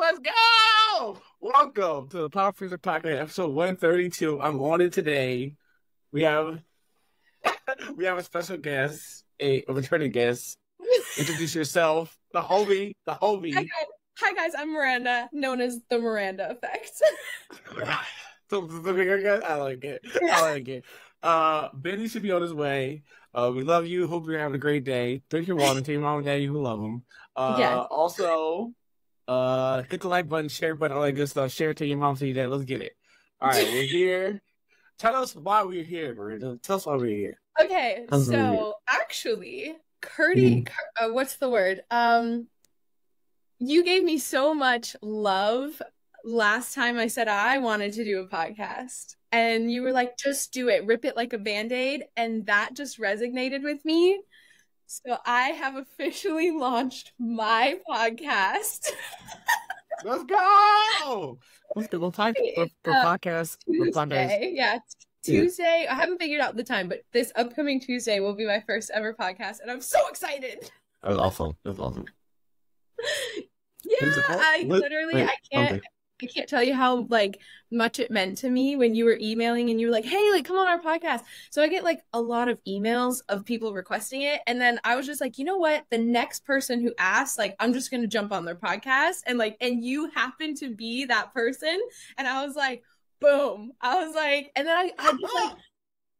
Let's go! Welcome to the POFPOD podcast, episode 132. I'm on it today. We have a special guest, a returning guest. Introduce yourself, the homie. Hi guys, I'm Miranda, known as the Miranda Effect. I like it. Benny should be on his way. We love you. Hope you're having a great day. Drink your water. Tell your mom and dad you love them. Yes. Also, hit the like button, share button, all that good stuff. Share it to your mom, to your dad. Let's get it. All right, we're here. Tell us why we're here, Miranda. Tell us why we're here. Okay, so actually, what's the word? You gave me so much love last time I said I wanted to do a podcast. And you were like, just do it. Rip it like a Band-Aid. And that just resonated with me. So I have officially launched my podcast. Let's go! We'll time for podcast. Tuesday. Yeah, Tuesday. I haven't figured out the time, but this upcoming Tuesday will be my first ever podcast. And I'm so excited. That's awesome. Yeah, I can't tell you how much it meant to me when you were emailing and you were like, hey, come on our podcast. So I get a lot of emails of people requesting it. And then I was just like, you know what? The next person who asks, I'm just going to jump on their podcast. And you happen to be that person. And I was like, boom. I was like, and then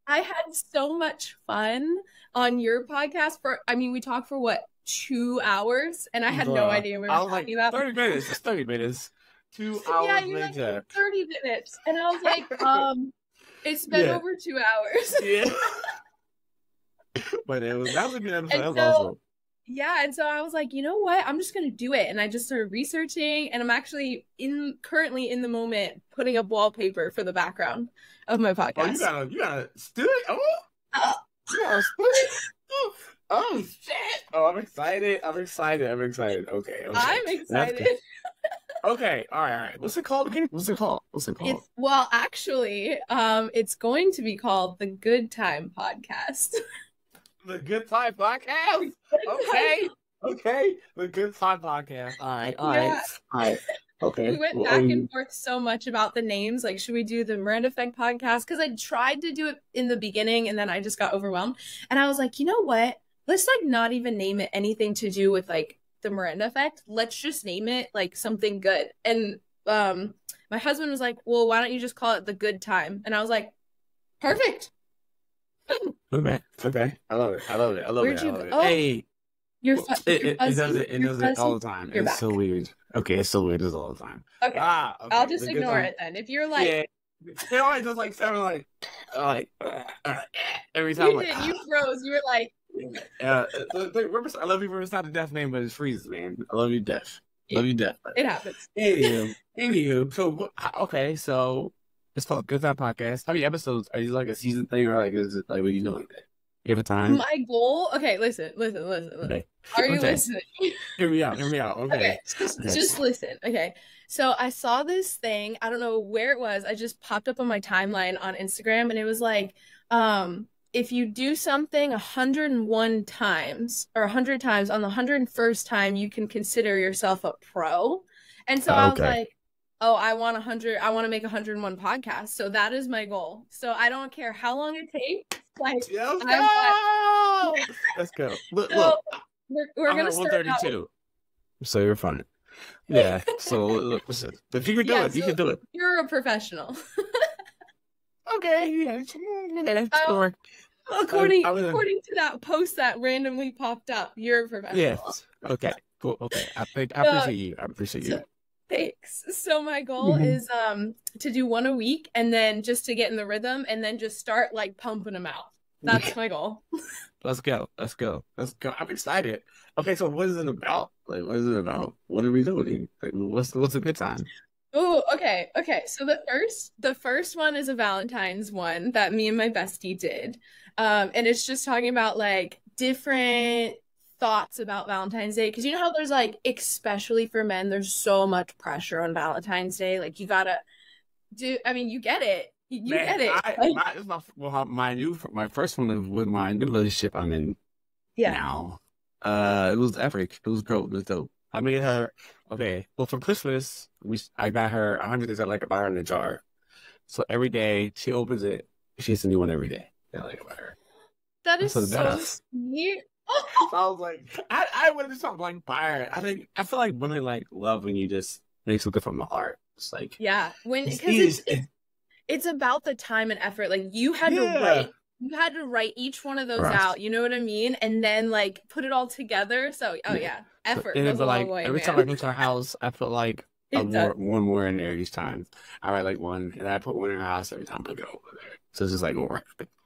I had so much fun on your podcast we talked for what? 2 hours, and I had no idea we were talking about 30 minutes. It's 30 minutes. 2 hours yeah, you're later. 30 minutes, and I was like, it's been over 2 hours. Yeah, but that was a good episode. That was awesome. Yeah, and so I was like, you know what? I'm just gonna do it, and I just started researching, and I'm actually currently in the moment putting up wallpaper for the background of my podcast. Oh, you gotta do it. You gotta Oh shit! Oh, I'm excited. Okay. I'm excited. Okay, all right. What's it called again? Actually, it's going to be called the Good Time Podcast. The Good Time Podcast. Okay. The Good Time Podcast. All right. Okay. We went back and forth so much about the names. Should we do the Miranda Effect podcast? Because I tried to do it in the beginning, and then I just got overwhelmed. And I was like, you know what? Let's not even name it anything to do with the Miranda Effect. Let's just name it something good. And my husband was like, well, why don't you just call it the Good Time? And I was like, perfect. Okay. I love it. Where'd you go? Oh, hey. It does it all the time. It's so weird. Okay, it's so weird. It's all the time. Okay. I'll just ignore it then. If you're it always just sound every time. You froze. You were like. I love you for it's not a death name, but it's freezes, man. I love you, death. It happens. Anywho, so it's called Good Time Podcast. How many episodes? Are you a season thing, or is it what are you doing? You have a time? My goal. Okay, listen. Okay. Are you listening? Hear me out. Okay. Just listen. Okay. So I saw this thing. I don't know where it was. I just popped up on my timeline on Instagram, and it was if you do something 101 times or 100 times, on the 101st time, you can consider yourself a pro. And so I was like, oh, I want to make 101 podcasts. So that is my goal. So I don't care how long it takes. Let's go. Look, we're going to start 132. So you're fun. Yeah. So look, listen. If you can do it, you can do it. You're a professional. Okay, yeah. According to that post that randomly popped up, you're a professional. Yes. Okay. Cool. Okay. I appreciate you. Thanks. So my goal is to do one a week, and then just to get in the rhythm, and then just start pumping them out. That's my goal. Let's go. I'm excited. Okay, so what is it about? What are we doing? What's a good time? Oh, okay. So the first one is a Valentine's one that me and my bestie did. And it's just talking about different thoughts about Valentine's Day. Because you know how there's especially for men, there's so much pressure on Valentine's Day. You gotta do, you get it. You Man, get it. My first one with my new relationship I'm in now. It was epic. It was dope. I made her okay. Well, for Christmas, I got her. I just like buy her in a jar. So every day she opens it, she gets a new one every day. I like about her. That is So the so best. sweet. So I was like, I would just talk like fire. I feel like women like love when you just makes it from the heart. It's like Yeah, it's because easy. it's about the time and effort. Like Yeah. you had to write each one of those Right. out. You know what I mean? And then like put it all together. So, oh Yeah. yeah, So, effort and then, goes a but long like way, every time I man. go to her house, I put like a It does. one more in there each time. I write like one, and I put one in her house every time I go over there. So it's just like more.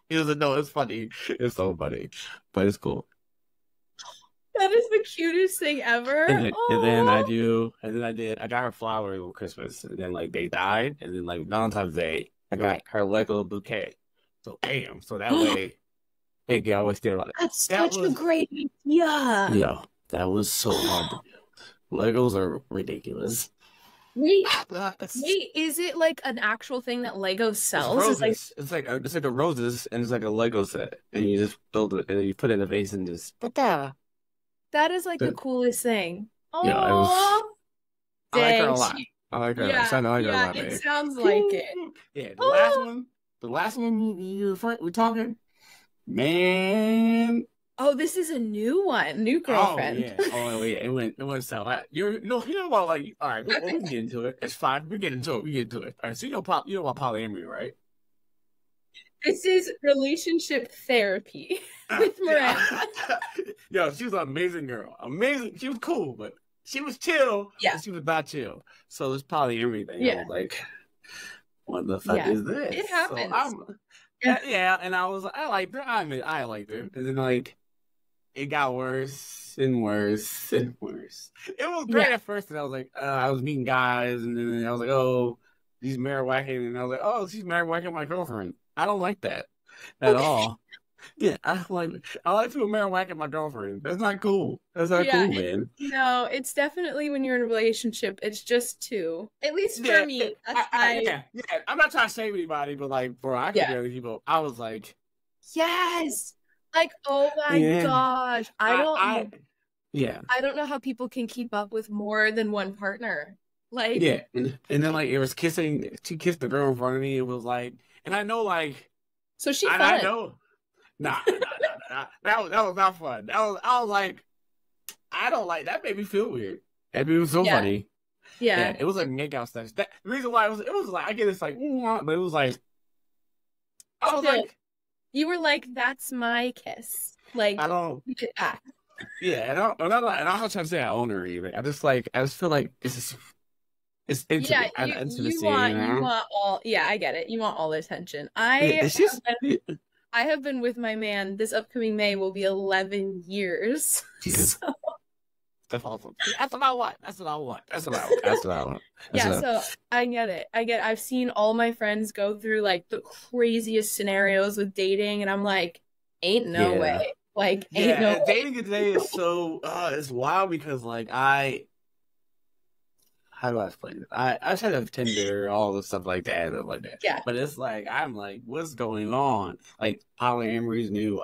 He doesn't know it's funny. It's so funny, but it's cool. That is the cutest thing ever. And then Oh, I got her flowers on Christmas, and then like they died, and then like Valentine's Day, I got her Lego bouquet. So bam, so that way, hey, I always did about it. that's That such a was, great idea. yeah, that was so hard to do. Legos are ridiculous. Wait, It's wait, is it like an actual thing that Lego sells? It's like roses. It's like the roses, and it's like a Lego set, and you just build it, and then you put it in a vase and just. But that is like the that, coolest thing. yeah, it was. Oh, I like her a dang. lot. I like her. Yeah, I like her a yeah, lot, it man. sounds like it. Yeah, Oh, the last one we're talking, man. oh, this is a new one, new Oh girlfriend. yeah, oh yeah, it went so. You know about like all right, we can get into it. It's fine. We get into it. We get into it. All right, so you know about polyamory, right? This is relationship therapy with Yeah. Miranda. Yo, she was an amazing girl. Amazing. She was cool, but she was chill, Yeah, but she was not chill. So it's polyamory thing. I yeah, was like, what the fuck yeah. is this? It So happens. I'm Yeah. yeah, and I was I liked her. I liked her. And then like it got worse and worse and worse. It was great Yeah. at first, and I was like, I was meeting guys, and then I was like, oh, she's married whacking, and I was like, oh, she's married whacking my girlfriend. I don't like that at Okay. all. Yeah, I like people married whacking my girlfriend. That's not cool. That's not Yeah, cool, man. no, it's definitely when you're in a relationship, it's just two. At least for Yeah, me, that's my yeah. I'm not trying to save anybody, but like, bro, I could yeah. get other people. I was like, Yes. Like, oh my yeah, gosh. I yeah. I don't know how people can keep up with more than one partner. Like, Yeah, and then like it was kissing. She kissed the girl in front of me. It was like, and I know like, so she I fun. know, nah. That was not fun. I was like, I don't like that. Made me feel weird. That made me so Yeah. funny. Yeah, Yeah. it was like makeout stuff. The reason why it was like I get this like, but it was like I was Still, like, you were like, that's my kiss. Like, I don't. look at that. Yeah, and I'm not trying to say I own her either. I just feel like it's Yeah, intimate, and intimacy, you you know. want all, yeah, I get it. You want all the attention. Yeah, it's just I have been with my man. This upcoming May will be 11 years. Jesus. So, That's awesome. That's what I want. That's what I want. That's what I want. That's what I want. yeah, so I get it. I've seen all my friends go through like the craziest scenarios with dating, and I'm like, ain't no Yeah. way. Like, ain't Yeah, no and way. dating today is so it's wild because like how do I explain it? I tried to have Tinder, all the stuff like that, stuff like that. Yeah. But it's like I'm like, what's going on? Like polyamory's new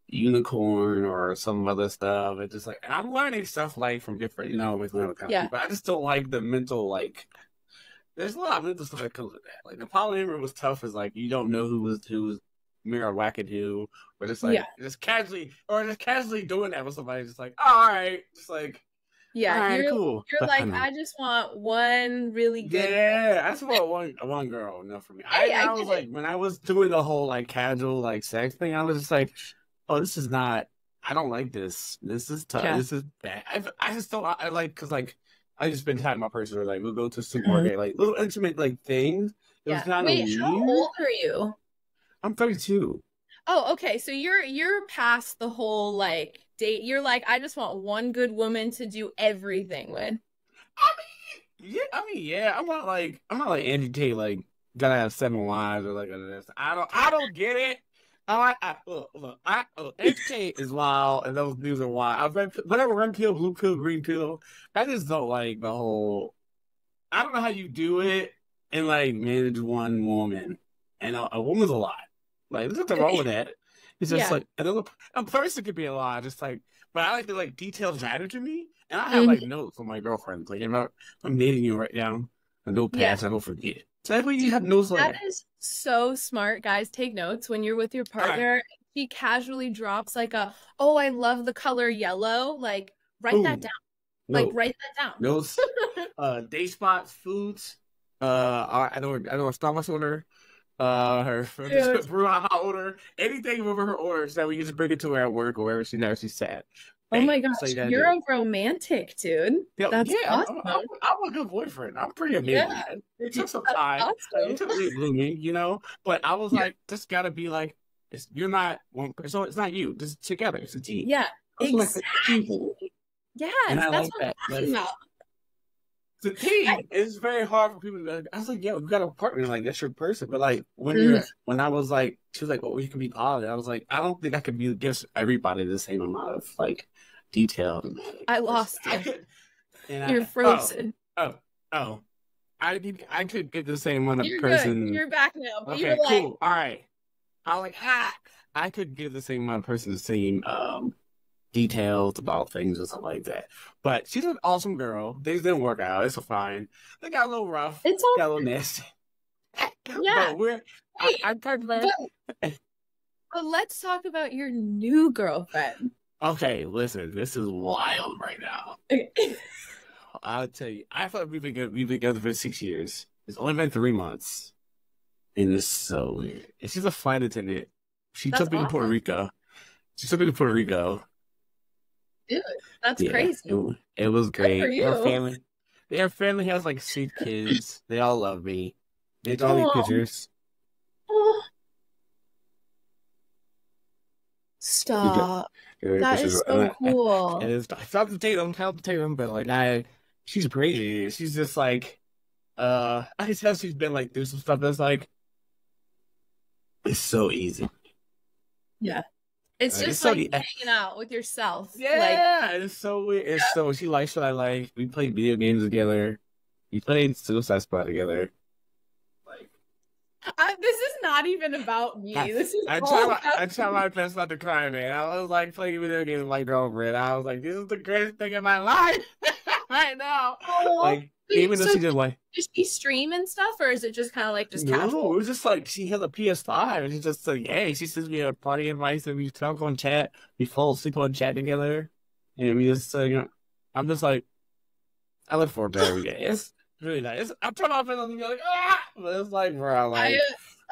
unicorn or some other stuff. It's just like and I'm learning stuff like from different, with other kind of Yeah. people. I just don't like the mental like. There's a lot of mental stuff that comes with that. Like the polyamory was tough, is like you don't know who was mirror whacking who, but it's like Yeah. just casually doing that with somebody. Just like, oh, all right, just like, Yeah, all right, you're cool. you're But I like, know. I just want one really good. Yeah, that's what one girl enough for me. Hey, I I was get like, when I was doing the whole like casual like sex thing, I was just like, oh, this is not. I don't like this. This is tough. Yeah. This is bad. I just don't. I like because like I just spend time with my person. Like we'll go to a supermarket, like little intimate like things. It was Yeah. kind of Wait, weird. how old are you? I'm 32. Oh, okay. So you're past the whole like date. You're like, I just want one good woman to do everything with. Yeah. I'm not like Angie Tate. Like, gotta have 7 wives or like this. I don't get it. Look. Angie Tate is wild, and those dudes are wild. I've read whatever red pill, blue pill, green pill. I just don't like the whole. I don't know how you do it and like manage one woman, and a woman's a lot. Like, there's nothing wrong with that. It's just Yeah. like a person could be a lot. Just like, but I like to like details matter to me, and I have like notes on my girlfriend. Like, I'm dating you right now, a notepad so I don't forget. So that way you have notes like that is so smart, guys. Take notes when you're with your partner. She casually drops like oh, I love the color yellow. Like, write that down. Like, write that down. Notes, day spots, foods. I know a Starbucks order. Her brew hot order. Anything with her orders that we just bring it to her at work or wherever she's sat. Oh my gosh, you're a romantic, dude. That's awesome. I'm a good boyfriend. I'm pretty amazing. Yeah. It took some time. Awesome. It took me blooming, but I was like, this gotta be like, you're not one person. So it's not you. This is together. It's a team. Yeah, exactly. Yes, and I that's like what I'm talking about. The team. It's very hard for people to be like, I was like, yeah, we got a partner, like that's your person. But like when I was like, she was like, well, you can be positive. I was like, I don't think I could give everybody the same amount of like detail. I lost you. You're frozen. Oh. I could get the same amount of person. Good. You're back now. Okay, you're cool. All right. I like I could give the same amount of person the same details about things or something like that. But she's an awesome girl. Things didn't work out. It's fine. They got a little rough. It's all got a little nasty. Yeah. But I'm talking about. But let's talk about your new girlfriend. Okay, listen. This is wild right now. I'll tell you. I thought we've been together for 6 years. It's only been 3 months, and it's so weird. And she's a flight attendant. She took me to Puerto Rico. Dude, that's crazy. It was great. Her family has like 6 kids. They all love me. They draw me pictures. Stop. That is so cool. It's not to take them, but like she's crazy. She's just like I can tell she's been like through some stuff that's like it's so easy. Yeah. It's just like hanging out with yourself. Yeah, it's so weird. It's so she likes what I like. We played video games together. We played Suicide Squad together. Like, this is not even about me. I try my best not to cry, man. I was like playing video games with my girlfriend. I was like, this is the greatest thing in my life right now. Like, even though she did like, does she stream and stuff, or is it just kind of like just casual? No, it was just like she has a PS5, and she's just like, hey, she sends me a party invite, and we talk on chat, we fall asleep on chat together, and we just I'm just like, I look forward to every day. It's really nice. I'm turning off and you're like, but it's like, bro, like.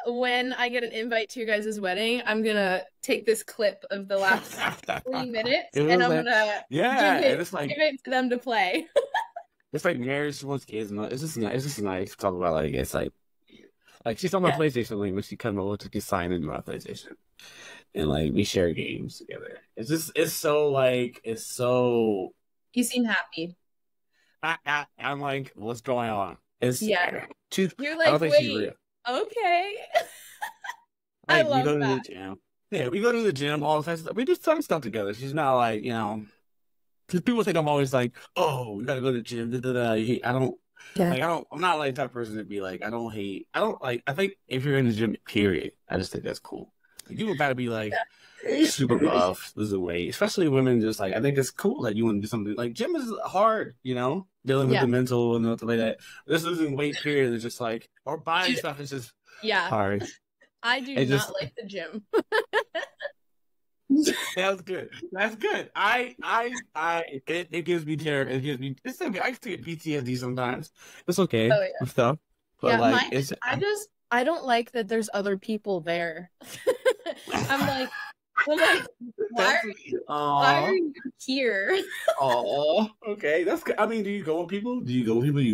When I get an invite to your guys' wedding, I'm gonna take this clip of the last 3 minutes, and I'm gonna give it to them to play. It's like marriage once kids, and it's just nice to talk about. Like it's like she's on my PlayStation link, but she comes over to get signed into my PlayStation, and like we share games together. It's so. You seem happy. I'm like, what's going on? You're like, I don't think she's real. Okay. I love that. We go to the gym. Yeah, we go to the gym all the time. We do some stuff together. She's not like because people think I'm always like, oh, we gotta go to the gym. I don't. Yeah. I'm not like that person to be like, I don't like. I think if you're in the gym, period, I just think that's cool. Like, you gotta be like super buff, lose weight, especially women. Just like I think it's cool that you want to do something like gym is hard, dealing with the mental and stuff like that. This losing weight period is just like or buying stuff is just hard. I do not like the gym. That's good. That's good. It gives me terror. It's okay. I still get PTSD sometimes. It's okay. Oh, yeah. And stuff. But I don't like that there's other people there. I'm like, why are you here? Oh, okay. That's good. I mean, do you go with people? You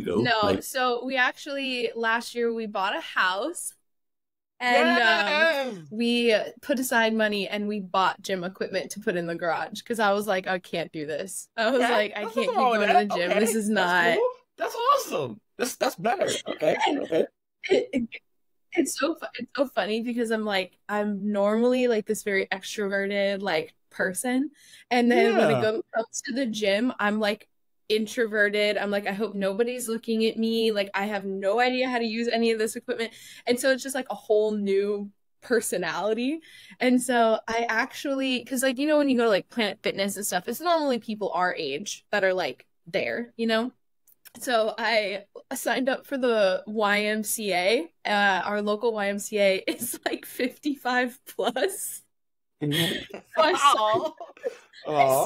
go? No. So we actually last year we bought a house. And we put aside money and we bought gym equipment to put in the garage because I was like, I can't do this. I was like, I can't keep going to the gym. Okay. This is not. Cool. That's awesome. That's better. Okay. It's so funny because I'm normally like this very extroverted like person, and then when it comes to the gym, I'm like introverted. I'm like, I hope nobody's looking at me. Like, I have no idea how to use any of this equipment. And so it's just like a whole new personality. And so I actually, because like, you know, when you go to like Planet Fitness and stuff, it's normally people our age that are like there, you know? So I signed up for the YMCA. Our local YMCA is like 55 plus. So I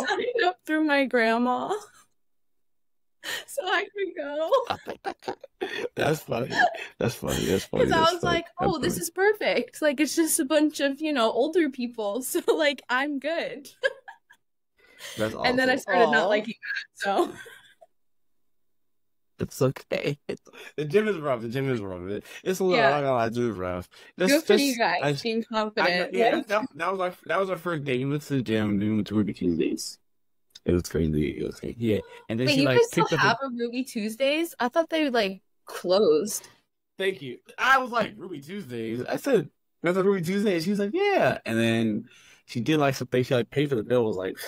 signed up through my grandma so I could go. That's funny. That's funny. That's funny. Because I was like, oh, this is perfect. Like, it's just a bunch of, you know, older people. So, like, I'm good. That's awesome. And then I started not liking that. So. It's okay. The gym is rough. The gym is rough. It's a little, I'm not gonna lie, the gym is rough. Good for you guys, being confident. That was our first day. We went to the gym. We went to Ruby Tuesdays. It was crazy. It was crazy. Yeah. And then wait, you guys still have a Ruby Tuesdays? I thought they like closed. Thank you. I was like, Ruby Tuesdays. I said, there's a Ruby Tuesday. And she was like, yeah. And then she did like something. She like paid for the bill. Was like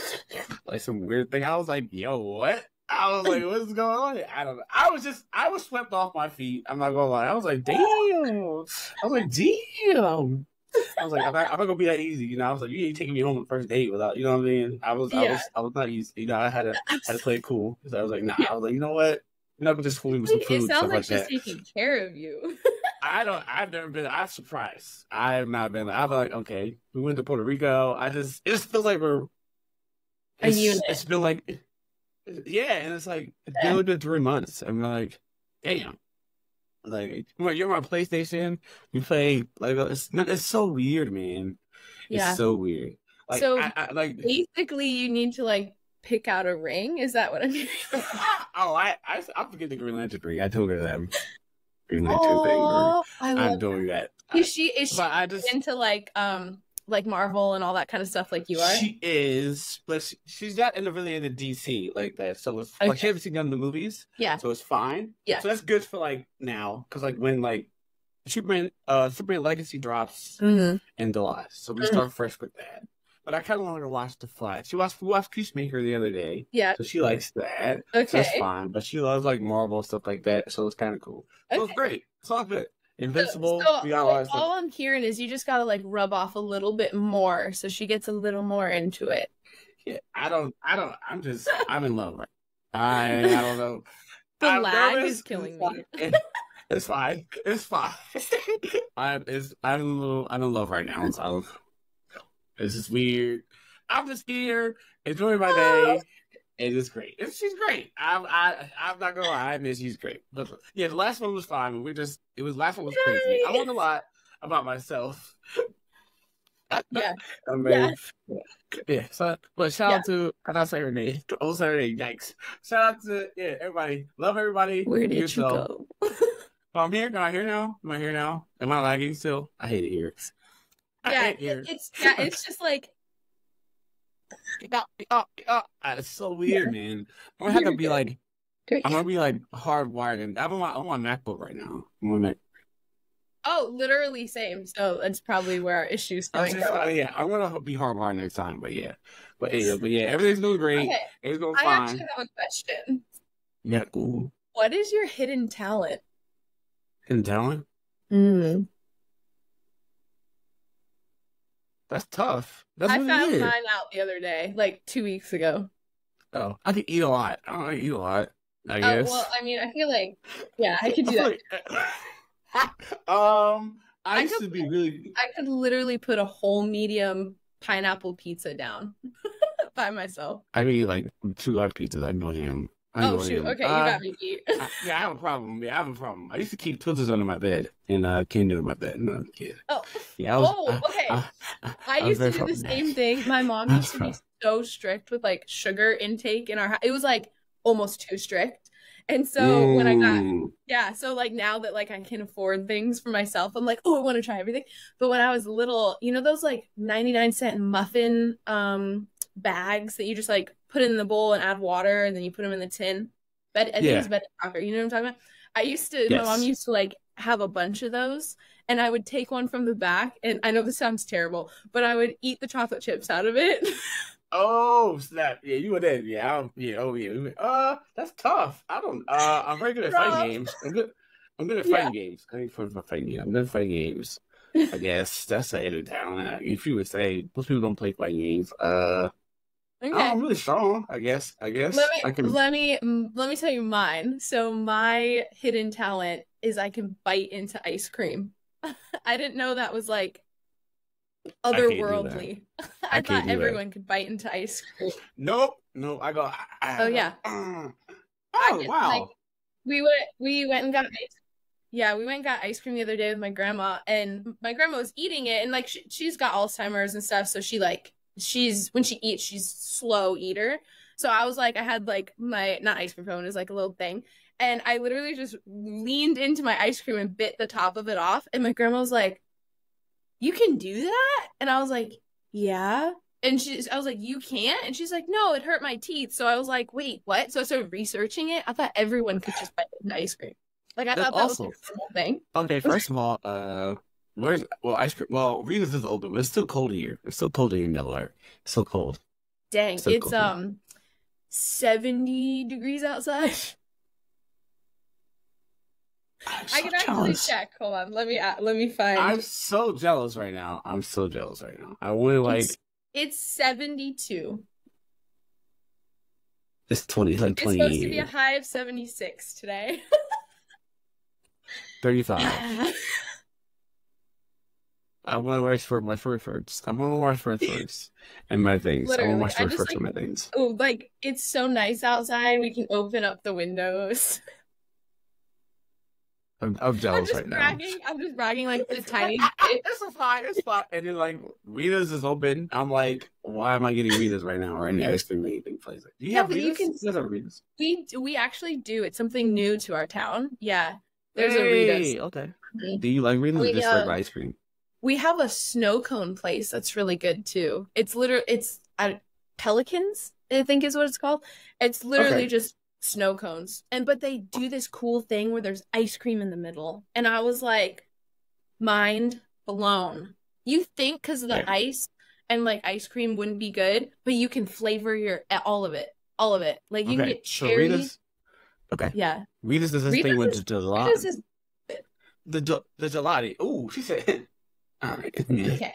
some weird thing. I was like, yo, what? I was like, what's going on? I don't know. I was swept off my feet. I'm not gonna lie. I was like, damn. I was like, damn. I was like, I'm not gonna be that easy, you know. I was like, you ain't taking me home on the first date without, you know what I mean? I was not easy, you know. I had to play it cool. So I was like, nah. I was like, you know what? You're not gonna just fool me with some food. It sounds like she's taking care of you. I've never been. I'm surprised. I have not been. I'm like, okay, we went to Puerto Rico. It just feels like we're a unit. It's been like, yeah, and it's like it's been only been 3 months. I'm like, damn. Like, you're on PlayStation. You play like it's so weird, man. Yeah. It's so weird. Like, so like basically, you need to like pick out a ring. Is that what I'm hearing? I forget the Green Lantern ring. I told her that Green Lantern thing. I'm doing that. Is she into like Marvel and all that kind of stuff like you are? She is, but she's not really into DC like that. So it's like she hasn't seen none of the movies. Yeah. So it's fine. Yeah. So that's good for like now, because like when like Superman Legacy drops in July, so we start fresh with that. But I kind of want her to watch The Flash. We watched Peacemaker the other day. Yeah. So she likes that. Okay. So it's fine. But she loves like Marvel stuff like that. So it's kind of cool. So it's great. It's all good. Invincible. So all I'm hearing is you just gotta like rub off a little bit more, so she gets a little more into it. Yeah, I'm in love. Right? I don't know. The lag is killing me. It's fine. It's fine. I'm in love right now. So it's just weird. I'm just here enjoying my day. It is great. She's great. I'm not gonna lie. I admit she's great. But yeah, the last one was fine. Last one was crazy. I learned a lot about myself. Yeah. I mean, yeah. So, but shout out to I don't say her name. Oh, say her name. Yikes! Shout out to everybody. Love everybody. Where did you go? I'm here. Am I here now? Am I here now? Am I lagging still? I hate it here. It's just like. It's so weird, man. I'm gonna be like hardwired, and I'm on MacBook right now. I'm on Mac. Oh, literally same. So that's probably where our issues coming from. Yeah, I'm gonna be hardwired next time. But yeah, everything's doing great. Okay. It's going fine. I actually have a question. Yeah, cool. What is your hidden talent? Hidden talent? That's tough. I found mine out the other day, like 2 weeks ago. Oh, I can eat a lot. I don't eat a lot, I guess. Well, I mean, I feel like, yeah, I could do that. I used to be really... I could literally put a whole medium pineapple pizza down by myself. I mean, like 2 large pizzas. I know him. Oh, shoot. Okay, you got me beat. Yeah, I have a problem. I used to keep Twizzlers under my bed and candy under my bed. No, I'm kidding. Oh. Yeah, okay. I used to do the same thing. My mom used to be so strict with like sugar intake in our house. It was like almost too strict. And so when I got, so like now that like I can afford things for myself, I'm like, oh, I want to try everything. But when I was little, you know, those like 99-cent muffin bags that you just like put in the bowl and add water and then you put them in the tin. I think it's Betty Crocker. You know what I'm talking about? My mom used to like have a bunch of those, and I would take one from the back, and I know this sounds terrible, but I would eat the chocolate chips out of it. Oh snap! Yeah, you were there. That's tough. I'm very good at fighting games. I'm good at fighting games. I'm good at fighting games. I guess that's the hidden talent. If you would say most people don't play fighting games, Okay. I'm really strong. I guess I can. Let me tell you mine. So my hidden talent is I can bite into ice cream. I didn't know that was like I can't do that. otherworldly. I I can't thought do that. everyone could bite into ice cream. Nope. No, I go. Oh yeah. I Oh get like wow. we went and got ice. Yeah, we went and got ice cream the other day with my grandma, and my grandma was eating it, and like she's got Alzheimer's and stuff, so she's when she eats, she's slow eater. So I was like, I had like my not ice cream phone is like a little thing, and I literally just leaned into my ice cream and bit the top of it off, and my grandma was like, "You can do that?" And I was like, "Yeah." And I was like, "You can't?" And she's like, "No, it hurt my teeth." So I was like, "Wait, what?" So I started researching it. I thought everyone could just bite into ice cream. Like I That's thought that was a awesome. normal thing. Okay, first of all, where's ice cream? Well, Rita's is open, but it's still cold here. It's still cold here in Delaware. It's still cold. Dang, It's still it's cold here. 70 degrees outside. I'm I so can actually jealous. check. Hold on. Let me find. I'm so jealous right now. I'm so jealous right now. I would like It's 72. it's 20, it's like It's supposed to be 28, a high of 76 today. 35. I want to wear for my fur first. I'm gonna wear fur first and my things. I want to Literally. wear I fur just first and my things. oh, like it's so nice outside. We can open up the windows. I'm jealous right now. I'm just bragging like the tiny bit. It's a fine. It's fine. And then like Rita's is open. I'm like, why am I getting Rita's right now? Or any ice cream or anything plays it. Do you have but you Rita's? can. You guys have Rita's? We actually do. It's something new to our town. Yeah, there's a Hey, Rita's. okay. Do you like Rita's or just like ice cream? We have a snow cone place that's really good too. It's Pelicans, I think is what it's called. It's literally Okay. just snow cones. But they do this cool thing where there's ice cream in the middle. And I was like, mind blown. You think because of the Yeah. ice and like ice cream wouldn't be good, but you can flavor your all of it. All of it. Like you can get So cherry. Rita's. Okay. Yeah. Rita's is this Rita's thing with is- the Rita's gelati. is The gelati. Ooh, she said. All right. Yeah. okay.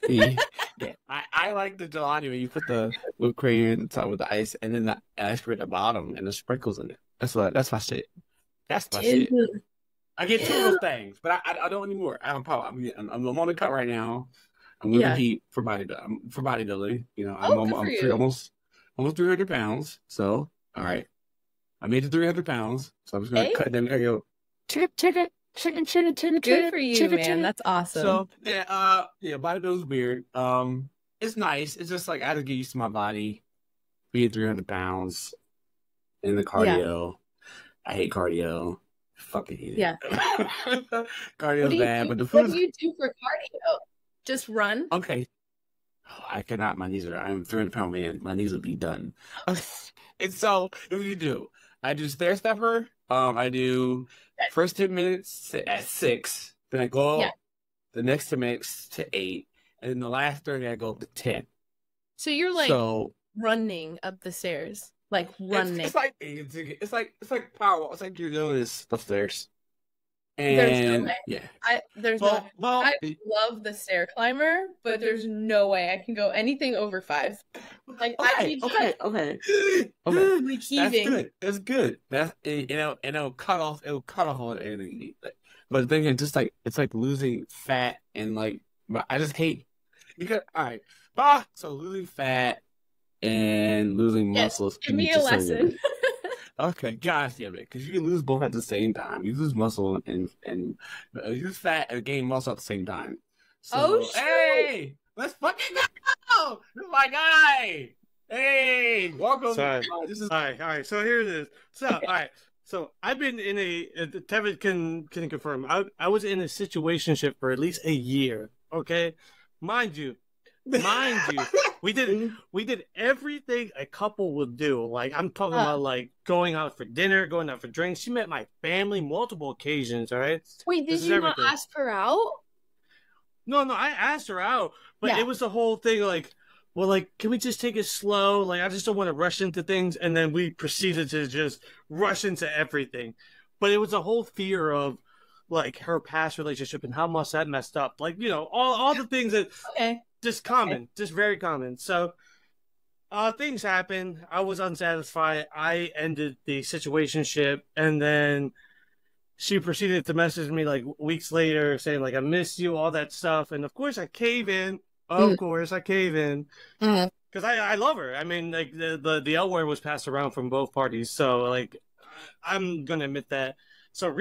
Yeah. Yeah. I like the gelati when you put the whipped cream on top with the ice and then the ice cream at the bottom and the sprinkles in it. That's my shit. That's my shit. Dude. I get two of those things, but I don't anymore. I'm on the cut right now. I'm moving heat for bodybuilding. You know, I'm almost 300 pounds. So all right, I made it 300 pounds. So I'm just gonna cut them. There you go. Chicken. Good for you, man. That's awesome. So bodybuilding's weird. It's nice. It's just like I had to get used to my body being 300 pounds in the cardio. I hate cardio. Fucking hate it. Yeah. Cardio's bad, but the what food. do you do for cardio? Just run? Okay. Oh, I cannot. I'm a 300-pound man. My knees will be done. And so, what do you do? I do stair stepper. I do first 10 minutes at 6. Then I go up the next 10 minutes to 8. And then the last 30, I go up to 10. So you're like running up the stairs. Like running. It's like power. It's like you're doing this upstairs. And there's no way. Yeah. I love the stair climber, but there's no way I can go anything over 5. Like okay. Like heaving. That's good. That's and it'll cut off all anything. But the thing is, just like it's like losing fat and like, but I just hate because so losing fat and losing muscles. Give me a lesson. Okay, gosh damn it, because you can lose both at the same time. You lose muscle and you lose fat and gain muscle at the same time. So, hey, let's fucking go! This is my guy. Hey, welcome. Sorry. All right. So here it is. So all right. So I've been in Tevin can confirm. I was in a situationship for at least a year. Okay, mind you, we did everything a couple would do. Like I'm talking about like going out for dinner, going out for drinks. She met my family multiple occasions. All right. Wait, did you not ask her out? No, I asked her out, but it was the whole thing. Like, well, like, can we just take it slow? Like, I just don't want to rush into things. And then we proceeded to just rush into everything. But it was a whole fear of, like her past relationship and how much that messed up. Like, you know, all the things that just common, just very common. So things happen. I was unsatisfied. I ended the situationship, and then she proceeded to message me like weeks later saying like, I miss you, all that stuff. And of course I cave in. Of course I cave in. Because I love her. I mean, like the L word was passed around from both parties. So like I'm gonna admit that. So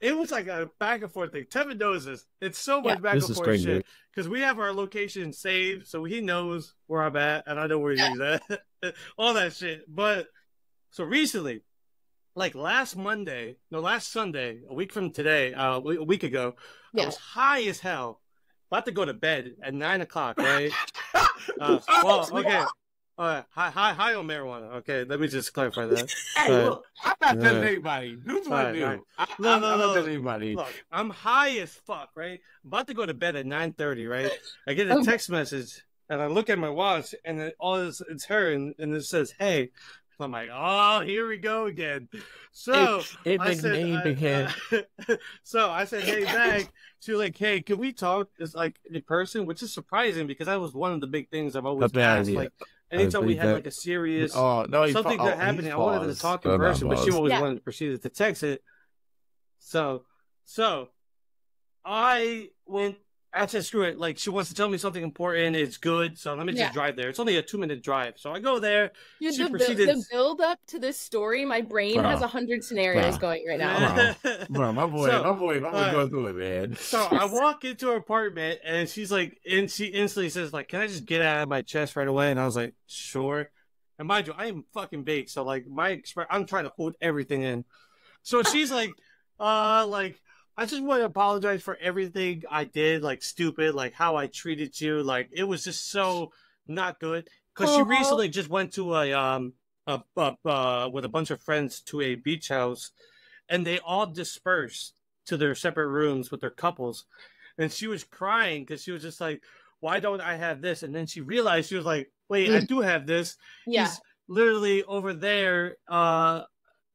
it was like a back and forth thing. Tevin knows this. It's so much back and forth shit. Because we have our location saved, so he knows where I'm at, and I know where he's at. All that shit. But so recently, like last Sunday, a week from today, a week ago, I was high as hell, about to go to bed at 9 o'clock, right? Well, okay. High on marijuana. Okay, let me just clarify that. Hey, look, I'm not telling anybody. This one new. I'm not telling anybody. Look, I'm high as fuck, right? I'm about to go to bed at 9:30, right? I get a text message, and I look at my watch, and it's her, and it says, "Hey." I'm like, oh, here we go again. So I said, hey, Meg. She was like, hey, can we talk? It's like in person, which is surprising because that was one of the big things I've always asked. Like, anytime we had like a serious something that happening, I wanted to talk in person, but she always wanted to proceed to text it. So I said, screw it. Like, she wants to tell me something important. It's good. So let me just drive there. It's only a 2-minute drive. So I go there. The build up to this story, my brain has 100 scenarios going right now. Bro, my boy going through it, man. So I walk into her apartment, and she's like, and she instantly says, like, can I just get out of my chest right away? And I was like, sure. And mind you, I am fucking baked. So like I'm trying to hold everything in. So she's like, I just want to apologize for everything I did, like stupid, like how I treated you, like it was just so not good. Because she recently just went to with a bunch of friends to a beach house, and they all dispersed to their separate rooms with their couples, and she was crying because she was just like, "Why don't I have this?" And then she realized, she was like, "Wait, I do have this." Yeah, he's literally over there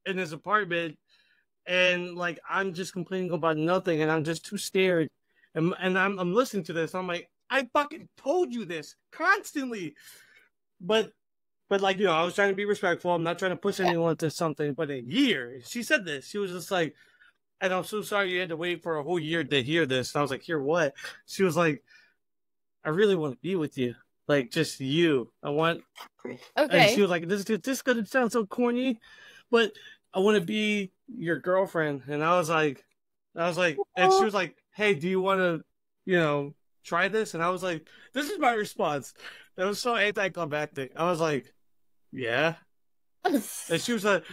in his apartment. And like I'm just complaining about nothing, and I'm just too scared, and I'm listening to this. I'm like, I fucking told you this constantly, but like, you know, I was trying to be respectful. I'm not trying to push anyone to something. But a year, she said this. She was just like, and I'm so sorry you had to wait for a whole year to hear this. And I was like, hear what? She was like, I really want to be with you, like just you. I want. Okay. And she was like, this gonna sound so corny, but I want to be your girlfriend. And I was like, and she was like, hey, do you want to, you know, try this? And I was like, this is my response. That was so anticlimactic. I was like, yeah. And she was like,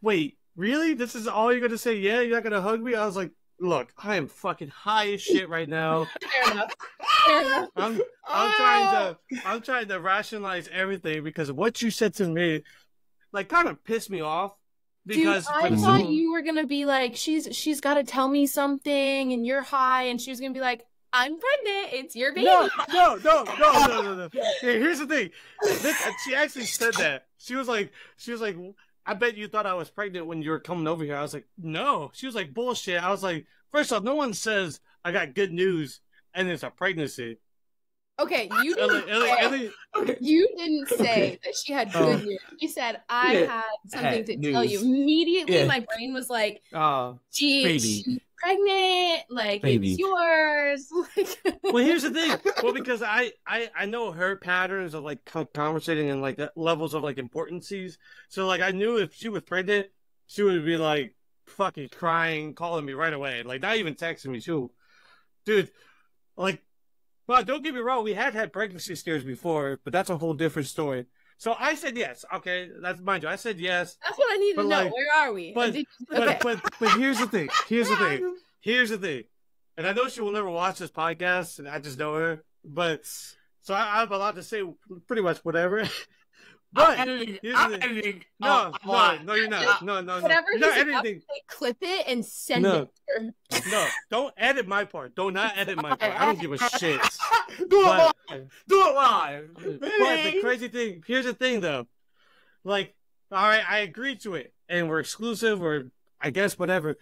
wait, really? This is all you're going to say? Yeah, you're not going to hug me? I was like, look, I am fucking high as shit right now. Fair enough. I'm trying to rationalize everything because what you said to me, like, kind of pissed me off. Because dude, I thought you were gonna be like, she's got to tell me something, and you're high, and she was gonna be like, I'm pregnant, it's your baby. No. Here's the thing. She actually said that. She was like, I bet you thought I was pregnant when you were coming over here. I was like, no. She was like, bullshit. I was like, first off, no one says I got good news and it's a pregnancy. Okay, you didn't say that she had good news. You said, I had something to tell you. Immediately, my brain was like, she's pregnant, like, it's yours. Well, here's the thing. Well, because I know her patterns of, like, conversating and, like, levels of, like, importancies. So, like, I knew if she was pregnant, she would be, like, fucking crying, calling me right away. Like, not even texting me, too. Dude, like, well, don't get me wrong. We had pregnancy scares before, but that's a whole different story. So I said yes. Okay, that's mind you. I said yes. That's what I need to know. Like, where are we? But here's the thing. Here's the thing. And I know she will never watch this podcast, and I just know her. But so I'm allowed to say pretty much whatever. But I'm editing. No, you're not. No. Whatever you're not editing. Clip it and send it. No, don't edit my part. Do not edit my part. I don't give a shit. Do it live. But the crazy thing, here's the thing though. Like, all right, I agreed to it, and we're exclusive, or I guess whatever.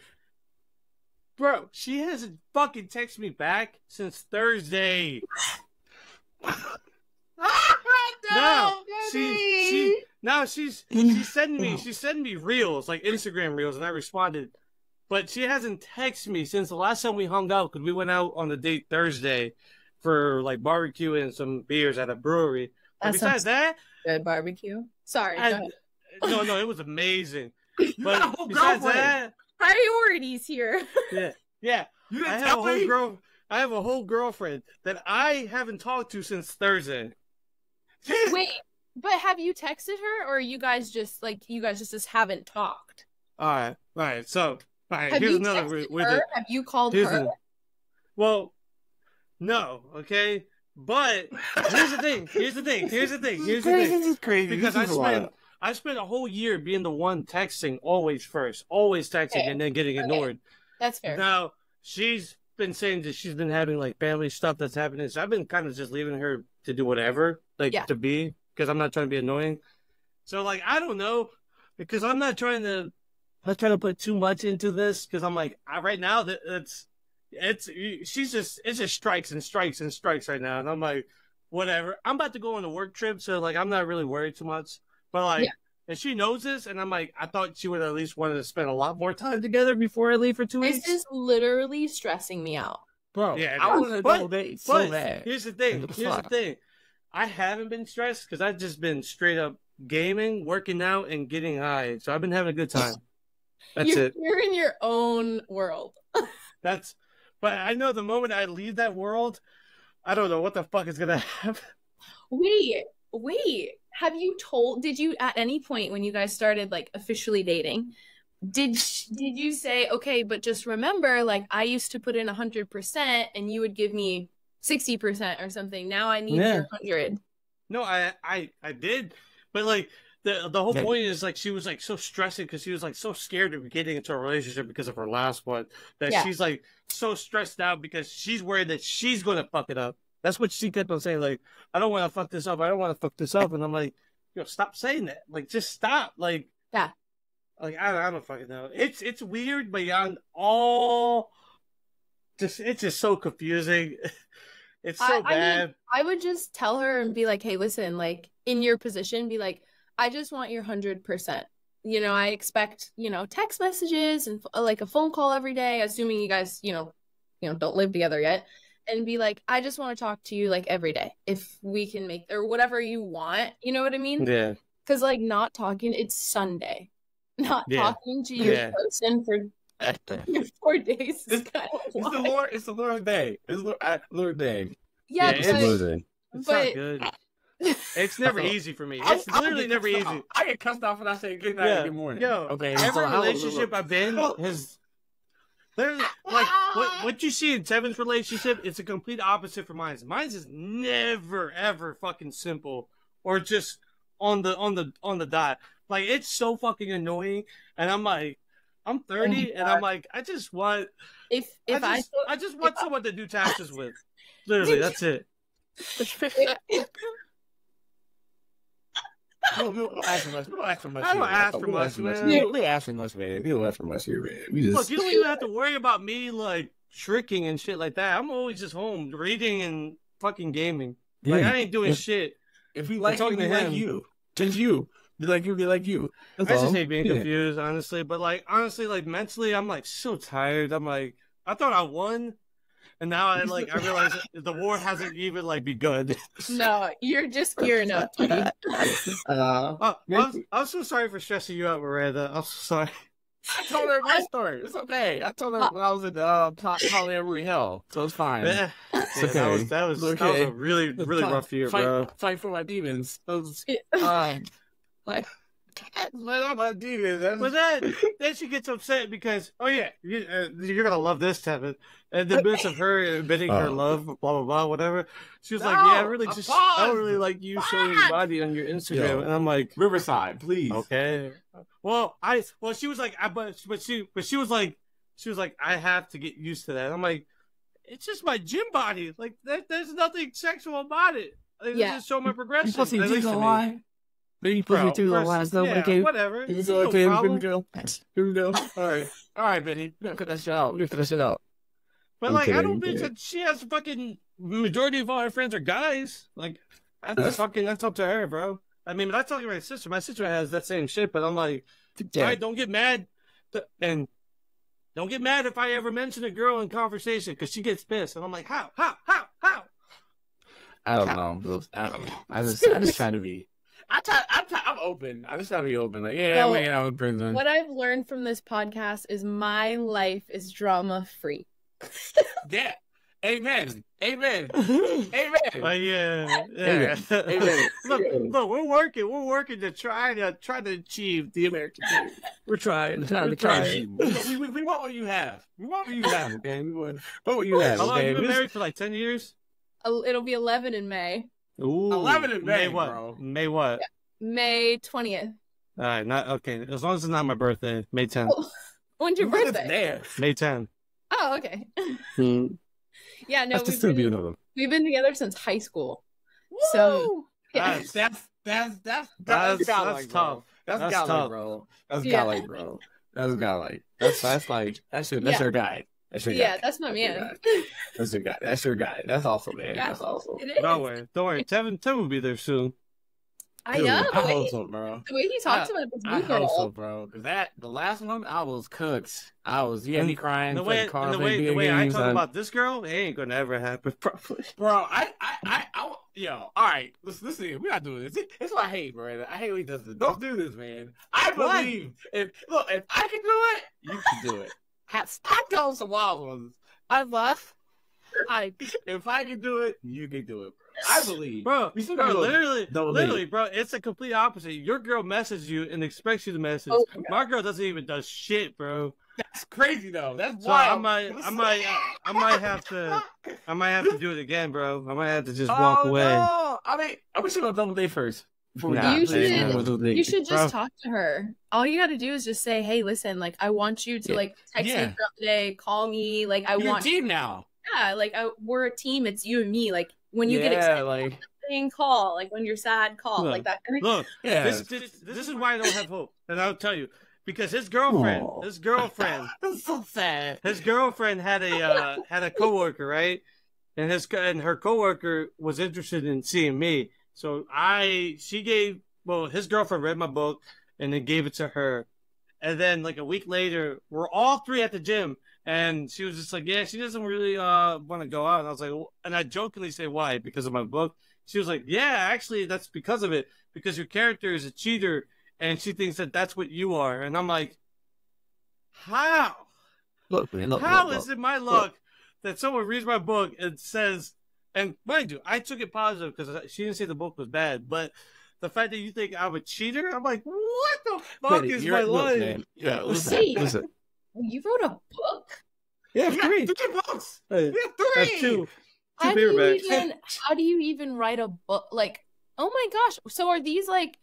Bro, she hasn't fucking texted me back since Thursday. She's sending me reels, like Instagram reels, and I responded. But she hasn't texted me since the last time we hung out, because we went out on a date Thursday for like barbecue and some beers at a brewery. But besides that, good barbecue. Sorry. No, it was amazing. But besides that, priorities here. Yeah. I have a whole girlfriend that I haven't talked to since Thursday. Wait, but have you texted her, or you guys just haven't talked? All right. So, here's another with it. Have you called her? Well, no. Okay, but here's the thing. This is crazy. Because I spent a whole year being the one texting always texting and then getting ignored. That's fair. Now she's been saying that she's been having like family stuff that's happening, so I've been kind of just leaving her to do whatever, to be, because I'm not trying to be annoying. So like, I don't know, because I'm not trying to put too much into this, because I'm like, right now that it's just strikes and strikes and strikes right now, and I'm like, whatever. I'm about to go on a work trip, so like I'm not really worried too much, but like. Yeah. And she knows this, and I'm like, I thought she would at least wanted to spend a lot more time together before I leave for 2 weeks. This is literally stressing me out. Bro, yeah, I want to double date so bad. Here's the thing. I haven't been stressed because I've just been straight up gaming, working out, and getting high. So I've been having a good time. That's it. You're in your own world. But I know the moment I leave that world, I don't know what the fuck is going to happen. Wait. Did you at any point when you guys started like officially dating, did you say, okay, but just remember, like I used to put in 100% and you would give me 60% or something. Now I need your 100. No, I did. But like the whole point is like she was like so stressing because she was like so scared of getting into a relationship because of her last one that she's like so stressed out because she's worried that she's gonna fuck it up. That's what she kept on saying, like, I don't want to fuck this up. And I'm like, stop saying that. Like, just stop. Like, yeah. Like, I don't fucking know. It's weird beyond all. It's just so confusing. It's so bad. I mean, I would just tell her and be like, hey, listen, like, in your position, be like, I just want your 100%. You know, I expect, text messages and like a phone call every day, assuming you guys, don't live together yet. And be like, I just want to talk to you like every day if we can make, or whatever you want. You know what I mean? Yeah. Because like not talking, it's Sunday. Not talking to your person for 4 days is kind of wild. It's the Lord's day. It's Lord's day. Yeah, it's not good. It's never easy for me. It's literally never easy. I get cussed off when I say good night every morning. Yo, okay. Every relationship I've been has. There's like what you see in Tevin's relationship, it's a complete opposite from mine. Mine's is never ever fucking simple or just on the dot. Like it's so fucking annoying, and I'm like, I'm 30, and I'm like, I just want I just want someone to do taxes with. Literally, that's it. We don't ask for much. We don't ask for much. I don't ask for much, man. We don't ask for much, man. We don't ask for much here, man. Look, you don't even have to worry about me like tricking and shit like that. I'm always just home reading and fucking gaming. Like I ain't doing shit. If we like you, we like you. Just you. Be like you. I just hate being confused, honestly. But like honestly, like mentally, I'm like so tired. I'm like, I thought I won. And now I realize the war hasn't even like begun. No, you're just gearing up. I'm so sorry for stressing you out, Miranda. I'm so sorry. I told her my story. It's okay. I told her when I was in polyamory hell, so it's fine. Yeah, it's okay. That was a really rough year, bro. Fight for my demons. But then she gets upset because you're gonna love this, Tevin. And the midst of her admitting her love, blah blah blah, whatever. She was like, "Yeah, I don't really like you showing your body on your Instagram." And I'm like, Riverside, please. Okay. She was like, she was like, I have to get used to that. I'm like, it's just my gym body. Like, there's nothing sexual about it. It's just show my progression. You gonna lie? Maybe you put me through the last though. Yeah, okay. whatever. Here No problem. we go. All right, Benny. We're gonna cut that shit out. We're gonna cut that shit out. But like, I don't think that she has fucking majority of all her friends are guys. Like, that's up to her, bro. I mean, that's talking about my sister. My sister has that same shit, but I'm like, all right, don't get mad, and don't get mad if I ever mention a girl in conversation because she gets pissed, and I'm like, how? I don't know. I just try to be. I'm open. I just try to be open. Like, yeah, So, I'm hanging out with Brendan. What I've learned from this podcast is my life is drama free. Yeah. Amen. Amen. Yeah. Amen. Look, we're working to try to achieve the American dream. We're trying. We want what you have. We want what you have, okay? We want what you have. How long okay? have you been married for? Like 10 years? It'll be 11 in May. Ooh, 11 in May, what? bro. May what? Yeah. May 20th. All right, not okay. As long as it's not my birthday, May 10th. Oh, when's your birthday? There. May 10th. Oh, okay. Yeah, no, we've been together since high school. Woo! So yeah, That's tough. Bro. That's tough, bro. That's Galley, bro. That's Galley. That's your guy. That's your guy. That's my man. That's your guy. That's your guy. That's awesome, man. Yeah, that's awesome. it is. Don't worry. Tevin will be there soon. I know. I hope so, bro. The way he talks about this I new hope so, girl. bro. The last one, I was cooked. You had me crying. The way I talk about this girl, it ain't gonna ever happen, probably. Bro, all right. Listen, we not doing this. It's what I hate, bro. I hate when he does this. Don't do this, man. I believe if I can do it, you can do it. I told some wild ones. If I can do it, you can do it, bro. I believe, bro. Literally, bro. It's the complete opposite. Your girl messages you and expects you to message. Oh, my girl doesn't even do shit, bro. That's crazy though. That's so wild. I might have to do it again, bro. I might have to just walk away. No. I mean, I wish you would have done the day first. You should just talk to her. All you got to do is just say, "Hey, listen, like I want you to like text me throughout the day, call me, like I want." You're a team now. Yeah, like we're a team. It's you and me. Like when you get excited, like call. Like when you're sad, call. Like that. Look, this is why I don't have hope, and I'll tell you because his girlfriend, that's so sad. His girlfriend had a coworker, right? And her coworker was interested in seeing me. So his girlfriend read my book and then gave it to her. And then like a week later, we're all three at the gym. And she was just like, yeah, she doesn't really want to go out. And I was like, and I jokingly say, why? Because of my book. She was like, yeah, actually, that's because of it. Because your character is a cheater. And she thinks that that's what you are. And I'm like, how? How is it my luck that someone reads my book and says... And mind you, I took it positive because she didn't say the book was bad. But the fact that you think I'm a cheater, I'm like, what the fuck is my life? Man. Yeah, listen. You wrote a book? Yeah, three. 3 books. Hey, yeah, 3. Two how paperbacks. do you even write a book? Like, oh my gosh. So are these like,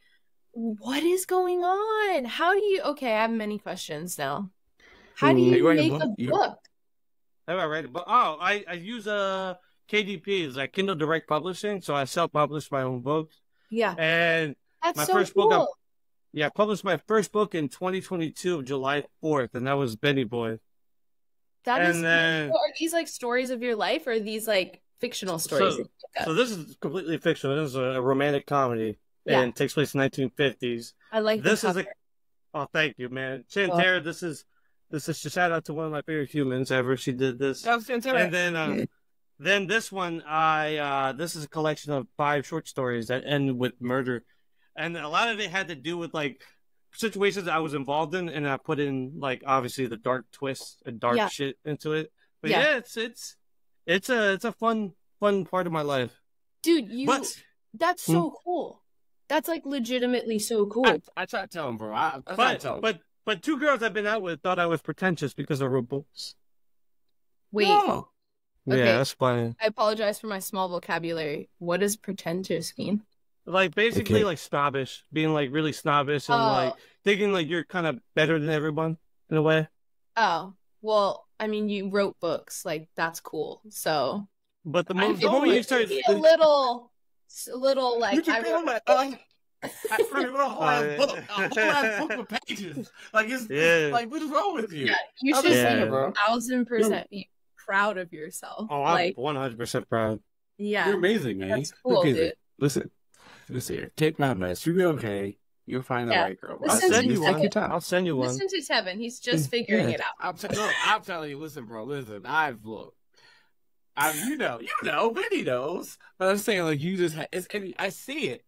what is going on? How do you, okay, I have many questions now. How do you make a book? How do I write a book? Oh, I use KDP is like Kindle Direct Publishing, so I self-published my own books. Yeah, and that's my so first cool. book. I published my first book in 2022, July 4th, and that was Benny Boy. Are these like stories of your life, or are these like fictional stories? So this is completely fictional. This is a romantic comedy, and it takes place in 1950s. I like this. Oh, thank you, man, Chantera. This is a shout out to one of my favorite humans ever. She did this, and then. Then this one, this is a collection of 5 short stories that end with murder. And a lot of it had to do with, like, situations that I was involved in, and I put in, like, obviously the dark twists and dark shit into it. But it's a fun part of my life. Dude, that's so cool. That's, like, legitimately so cool. I try to tell him, bro. But 2 girls I've been out with thought I was pretentious because I wrote books. Wait. No. Okay. Yeah, that's funny. I apologize for my small vocabulary. What does pretentious mean? Like, basically, like, snobbish. Being, like, really snobbish and, like, thinking, like, you're kind of better than everyone, in a way. Oh. Well, I mean, you wrote books. Like, that's cool. So... But the moment you start... a little, like... I freaking wrote a whole ass book with pages. Like it's like, what is wrong with you? Yeah, you should be 1,000% be proud of yourself. Oh, I'm 100% proud. Yeah, you're amazing, man. That's cool, dude. Listen here. Take my advice. You'll be okay. You'll find the right girl. I'll send you one. I'll send you one. Listen to Tevin. He's just figuring it out. I'm telling you. Listen, bro. Listen. You know, Vinny knows. But I'm saying, like, you just, I see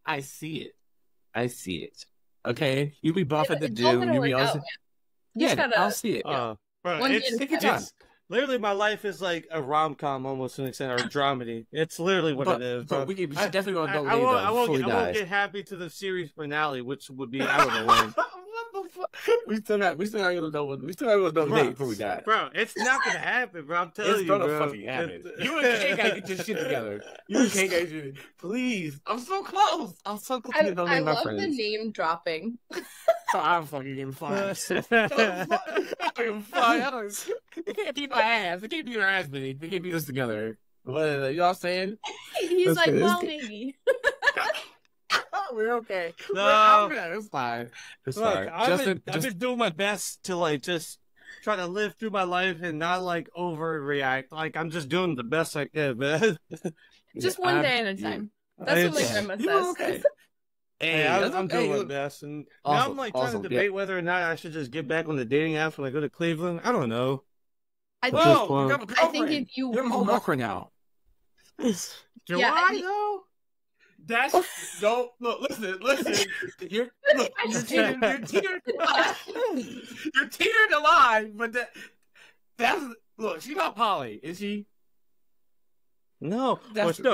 it. Okay? You be buff at the gym. You be also. I'll see it. Bro, it's literally, my life is like a rom-com almost to an extent, or a dramedy. It's literally what it is. But we should definitely go to I won't get happy to the series finale, which would be, I don't know when. We still not gonna know date before we die. Bro, it's not gonna happen, bro. I'm telling you, bro. It's gonna fucking happen. You and Kay gotta get your shit together. Please. I'm so close. I love the name dropping. So I'm fucking getting fired. You can't beat my ass. You can't beat our ass, man. We can't beat us together. What, you know what I'm saying? He's like, well, maybe. We're okay. No, it's fine. It's fine. I've been doing my best to like just try to live through my life and not like overreact. Like I'm just doing the best I can, man. Just one day at a time. That's what my grandma says. Okay. Hey, I'm doing my best, and now I'm like trying to debate whether or not I should just get back on the dating apps when I go to Cleveland. I don't know. I think if you you're my girlfriend now. Do I though? That's don't look. Listen. You're teetering the line, but that's look. She's not poly, is she? No,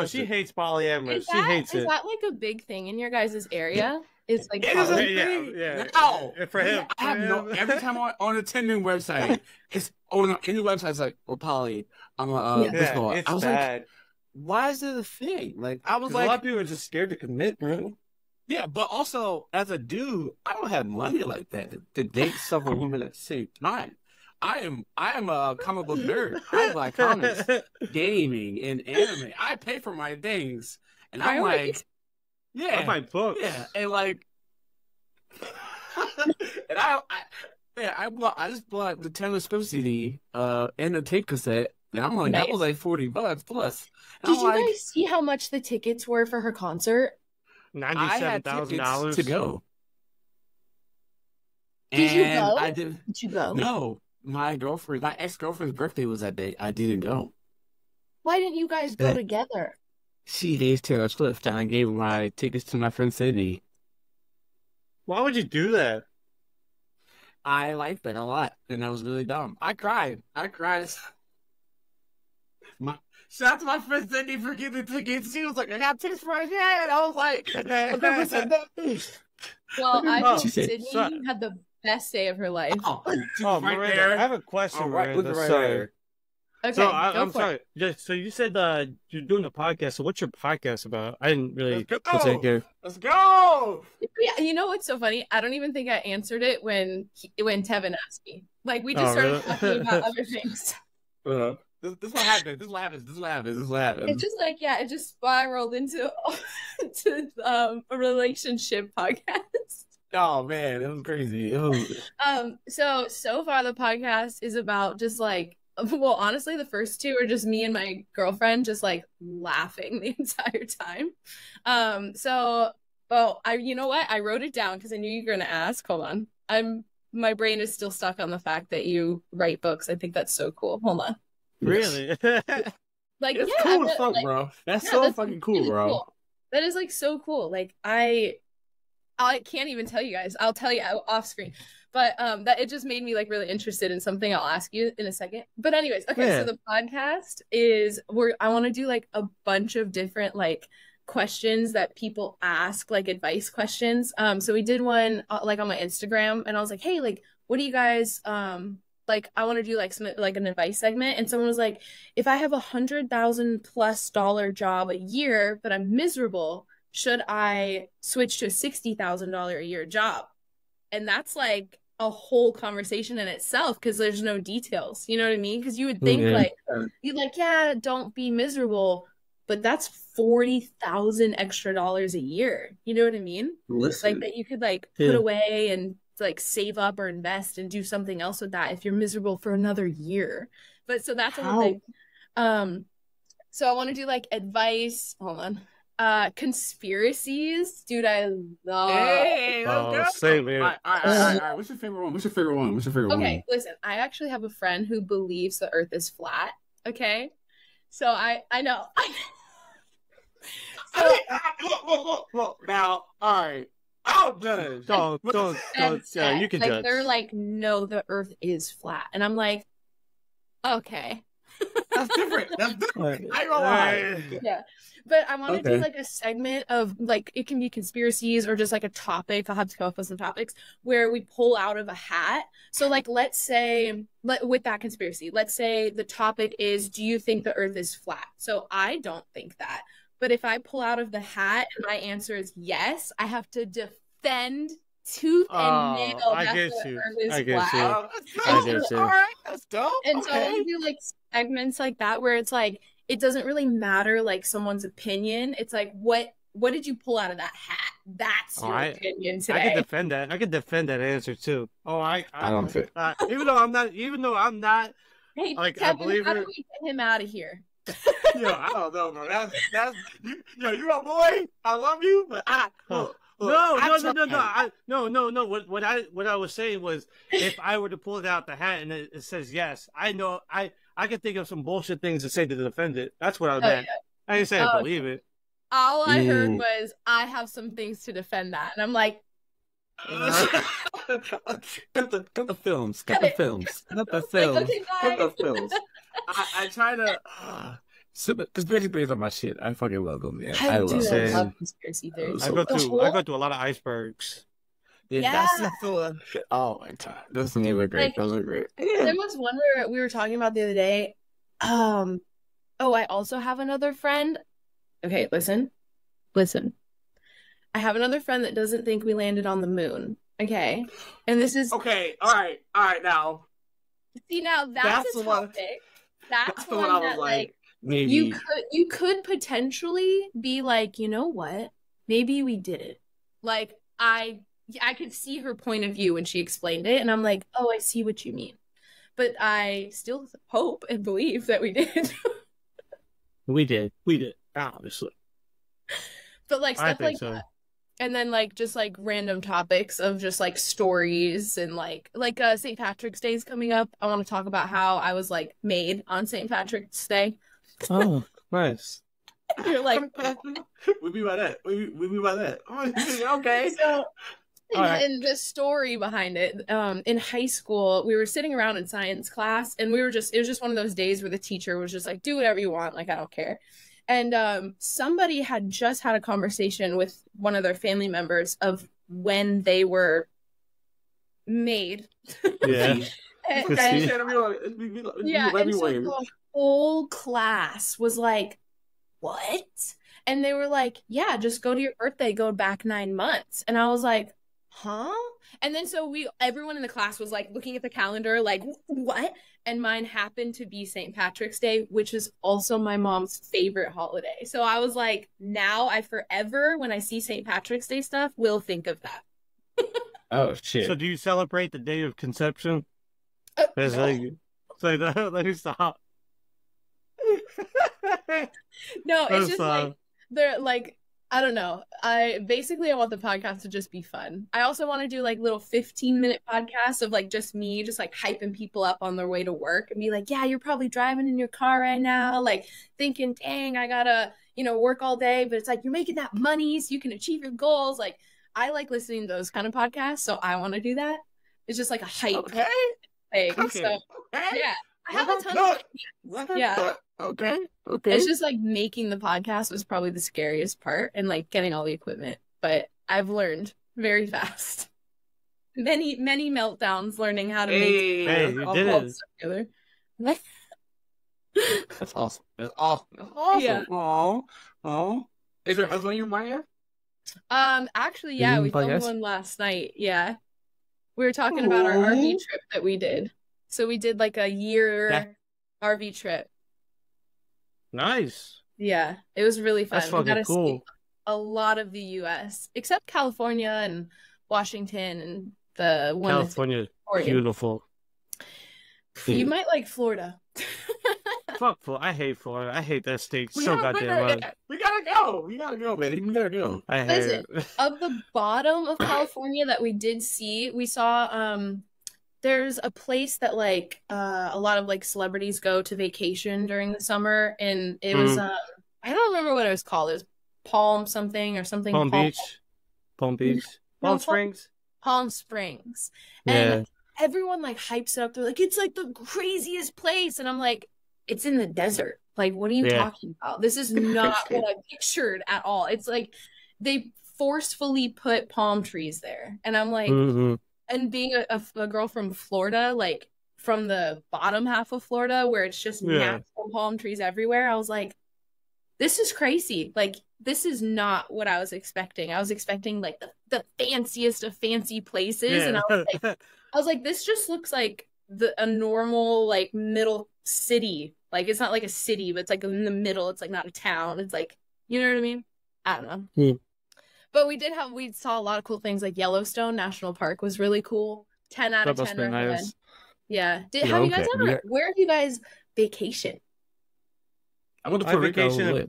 she hates polyamory. She hates it. Is that like a big thing in your guys' area? It's like yeah. No, for him. I have no. Every time on a Tinder website, it's on any website. It's like, well, poly. I'm this boy. I was bad. Like, why is it a thing? Like, I was like, a lot of people are just scared to commit, bro. Yeah, but also as a dude, I don't have money like that to date several women at the same time. I am a comic book nerd. I like comics, gaming, and anime. I pay for my things, and I'm like, I buy books, and like, and I just bought the Taylor Swift CD and the tape cassette. And I'm like, that was like $40 plus. And Did you guys see how much the tickets were for her concert? $97,000 to go. Did you go? Did you go? No, my ex-girlfriend's birthday was that day. I didn't go. Why didn't you guys go together? She hates Taylor Swift, and I gave my tickets to my friend Sydney. Why would you do that? I liked it a lot, and that was really dumb. I cried. Shout out to my friend Cindy for getting the tickets. She was like, I got tickets for my dad. And I was like, I never said that. Well, I think Sydney had the best day of her life. Miranda, there. I have a question, Miranda. Sorry. Okay, so I'm sorry. So you said you're doing a podcast. So what's your podcast about? I didn't really Let's go. Yeah, you know what's so funny? I don't even think I answered it when Tevin asked me. Like we just started talking about other things. This is what happens. This is what happens. It's just like, it just spiraled into a relationship podcast. Oh man, it was crazy. So far the podcast is about just like, well, honestly, the first two are just me and my girlfriend just like laughing the entire time. You know what? I wrote it down because I knew you were gonna ask. Hold on. My brain is still stuck on the fact that you write books. I think that's so cool. Hold on. Really? Like, it's cool as fuck, bro. That's so fucking cool, really bro. Cool. That is like so cool. Like I can't even tell you guys. I'll tell you off screen. But that it just made me like really interested in something I'll ask you in a second. But anyways, okay, so the podcast is I want to do like a bunch of different like questions that people ask, like advice questions. So we did one like on my Instagram, and I was like, hey, like, what do you guys like, I want to do like some like an advice segment, and someone was like, if I have $100,000+ job a year, but I'm miserable, should I switch to a $60,000 a year job? And that's like a whole conversation in itself because there's no details. You know what I mean? Because you would think like, you'd like, don't be miserable, but that's $40,000 extra dollars a year. You know what I mean? Listen. Like that you could like put away and like save up or invest and do something else with that if you're miserable for another year. But so that's a whole thing. So I want to do like advice. Hold on. Conspiracies. Dude, I love. Hey, same here. All right. What's your favorite one? Okay, listen. I actually have a friend who believes the earth is flat. Okay. So I know. Look, now, all right. I'll judge. Don't. Yeah, you can like, judge. They're like, no, the earth is flat. And I'm like, okay. That's different. I ain't gonna lie. Yeah. But I want to do like a segment of like, it can be conspiracies or just like a topic. I'll have to come up with some topics where we pull out of a hat. So like, let's say with that conspiracy, let's say the topic is, do you think the earth is flat? So I don't think that. But if I pull out of the hat and my answer is yes, I have to defend tooth and nail that the earth is flat. I get you. All right, that's dope. And so I do like segments like that where it's like, it doesn't really matter like someone's opinion. It's like, what did you pull out of that hat? That's your opinion today. I can defend that. I can defend that answer too. Oh, I don't think. Even though I'm not. Hey, like, Kevin, I believe how do we get him out of here? Yo, I don't know, bro. That's you my boy. I love you, but no. What I was saying was, if I were to pull it out the hat and it says yes, I know I could think of some bullshit things to say to defend it. That's what I meant. Yeah. I didn't say I believe it. All I heard was, I have some things to defend that, and I'm like, cut the films. Okay, I try to. Conspiracy theories are my shit. I fucking love them, man. I love conspiracy theories. I go to a lot of icebergs. Yeah. That's the one. Oh my god, those things were great. Those are great. There was one where we were talking about the other day. I also have another friend. Okay, listen. I have another friend that doesn't think we landed on the moon. Okay, and this is okay. All right. Now, see, now that's a topic. That's the one I was like, maybe you could potentially be like, you know what? Maybe we did it. Like I could see her point of view when she explained it, and I'm like, oh, I see what you mean. But I still hope and believe that we did. We did, obviously. But like stuff like that. And then like just like random topics of just like stories and like St. Patrick's Day is coming up. I want to talk about how I was like made on St. Patrick's Day. Oh, nice. You're like, we be by that. We be by that. Okay. So, and the story behind it, in high school, we were sitting around in science class, and it was just one of those days where the teacher was just like, do whatever you want, like I don't care. And somebody had just had a conversation with one of their family members of when they were made. Yeah. And so the whole class was like, what? And they were like, yeah, just go to your birthday, go back 9 months. And I was like, huh? And then so everyone in the class was like looking at the calendar like, what? And mine happened to be St. Patrick's Day, which is also my mom's favorite holiday. So I was like, now I forever, when I see St. Patrick's Day stuff, will think of that. Oh, shit. So do you celebrate the day of conception? It's no. Let me stop. No, it's just like, they're like, I don't know. I want the podcast to just be fun. I also want to do like little 15-minute podcasts of like just me, just like hyping people up on their way to work and be like, yeah, you're probably driving in your car right now, like thinking, dang, I gotta, work all day, but it's like you're making that money so you can achieve your goals. Like I like listening to those kind of podcasts, so I want to do that. It's just like a hype thing. So yeah, I have a ton of yeah. Okay. It's just like making the podcast was probably the scariest part, and like getting all the equipment. But I've learned very fast. Many meltdowns learning how to make you did it together. That's awesome. That's awesome. Yeah. Oh. Is your husband your Maya? Actually, yeah, we filmed one last night. Yeah. We were talking about our RV trip that we did. So we did like a year RV trip. Nice. Yeah, it was really fun. That's We got fucking to see cool. a lot of the U.S. except California and Washington and the one California, that's Oregon. beautiful. You might like Florida. Fuck Florida. I hate Florida. I hate that state so goddamn much. We gotta go. We gotta go, man. We gotta go. I hate it. Of the bottom of California that we did see, we saw there's a place that like a lot of like celebrities go to vacation during the summer, and it was I don't remember what it was called. It was Palm something or something. Palm Beach. Palm Springs. Palm Springs. Yeah. And everyone like hypes it up. They're like, it's like the craziest place. And I'm like, it's in the desert. Like, what are you talking about? This is not what I pictured at all. It's like they forcefully put palm trees there. And I'm like, and being a girl from Florida, like from the bottom half of Florida where it's just natural palm trees everywhere, I was like, this is crazy. Like, this is not what I was expecting. I was expecting like the fanciest of fancy places. And I was like, this just looks like a normal like middle city. Like, it's not like a city, but it's like in the middle. It's like not a town. It's like, you know what I mean? I don't know. But we saw a lot of cool things. Like Yellowstone National Park was really cool. 10 out of 10 recommend. Nice. Yeah. Have you guys ever? Where have you guys vacation? I went to Puerto Rico.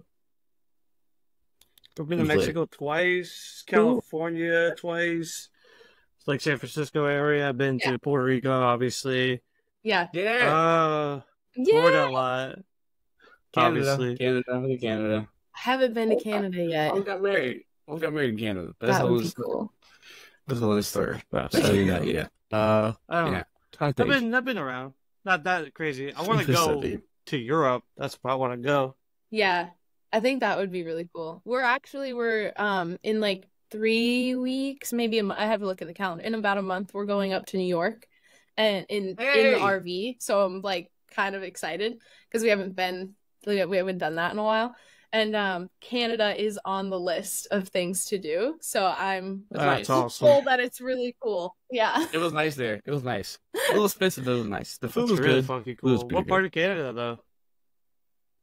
I've been to Mexico twice, California twice. It's like San Francisco area. I've been to Puerto Rico, obviously. Yeah. Florida a lot. Obviously. Canada. I haven't been to Canada yet. I got married in Canada. That would be cool. That's another story. I've been around. Not that crazy. I want to go to Europe. That's where I want to go. Yeah. I think that would be really cool. We're in like 3 weeks, maybe I have to look at the calendar. In about a month, we're going up to New York and in the RV. So I'm like kind of excited because we haven't done that in a while. And Canada is on the list of things to do. So I'm told that it's really cool. Yeah. It was nice there. It was nice. A little expensive, but it was nice. The food was really good. Funky cool. What part of Canada though?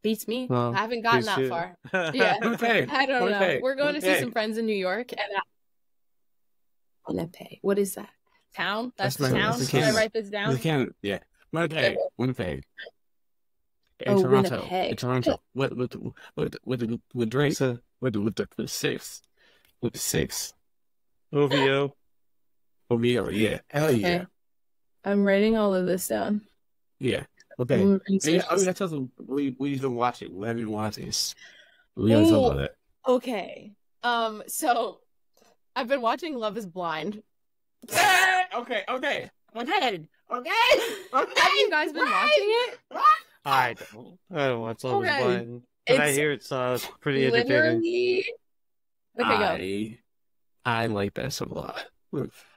Beats me. I haven't gotten that far. Yeah. I don't know. We're going to see some friends in New York. And Winnipeg. What is that? Town? That's the town? Should I write this down? Yeah. Winnipeg. Winnipeg. Toronto. In Toronto. With Drake. With the six. With the six. OVO, yeah. Hell yeah. I'm writing all of this down. Yeah. Okay. I tell them we need to watch it. We haven't watched this. We gotta talk about it. Okay. So I've been watching Love is Blind. Okay. Have you guys been watching it? I don't watch Love is Blind. But I hear it's pretty entertaining. Okay, go. I like that so a lot.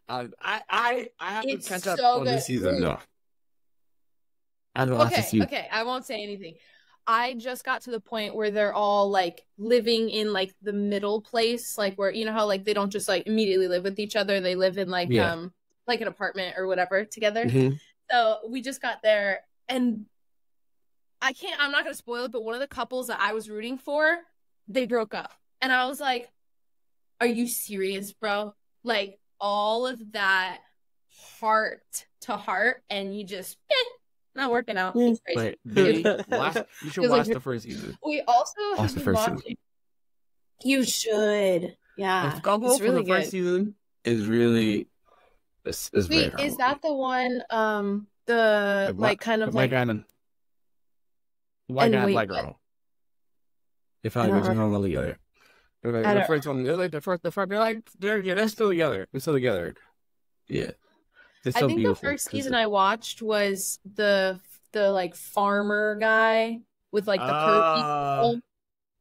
I have to catch up on this season though. Okay, I won't say anything. I just got to the point where they're all like living in like the middle place, like where you know how like they don't just like immediately live with each other. They live in like an apartment or whatever together. Mm-hmm. So we just got there, and I'm not gonna spoil it, but one of the couples that I was rooting for, they broke up. And I was like, are you serious, bro? Like all of that heart to heart, and you just not working out. It's crazy. You should watch the first season. We also have been watching. You should. Yeah. The couple for the first season is really it's Wait, is that the one the like kind of like white guy and black girl? If I don't know the other. The first one, they're like the first, they're still together. They're still together. Yeah. I think beautiful. The first season I watched was the like farmer guy with like the curvy.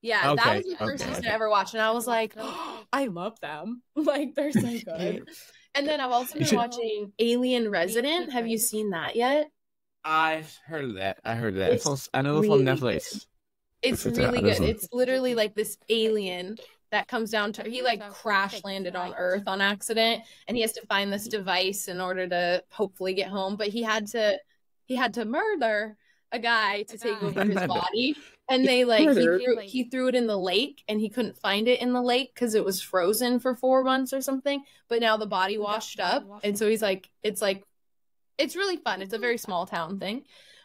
Yeah, that was the first season I ever watched, and I was like, oh, I love them. Like they're so good. And then I've also been watching Alien Resident. Have you seen that yet? I've heard of that. I know it's on Netflix. It's really good. It's literally like this alien that comes down to he like crash landed on Earth on accident, and he has to find this device in order to hopefully get home. But he had to murder a guy to take over his body, and they like he threw it in the lake, and he couldn't find it in the lake because it was frozen for 4 months or something. But now the body washed up, and so he's like, it's really fun. It's a very small town thing.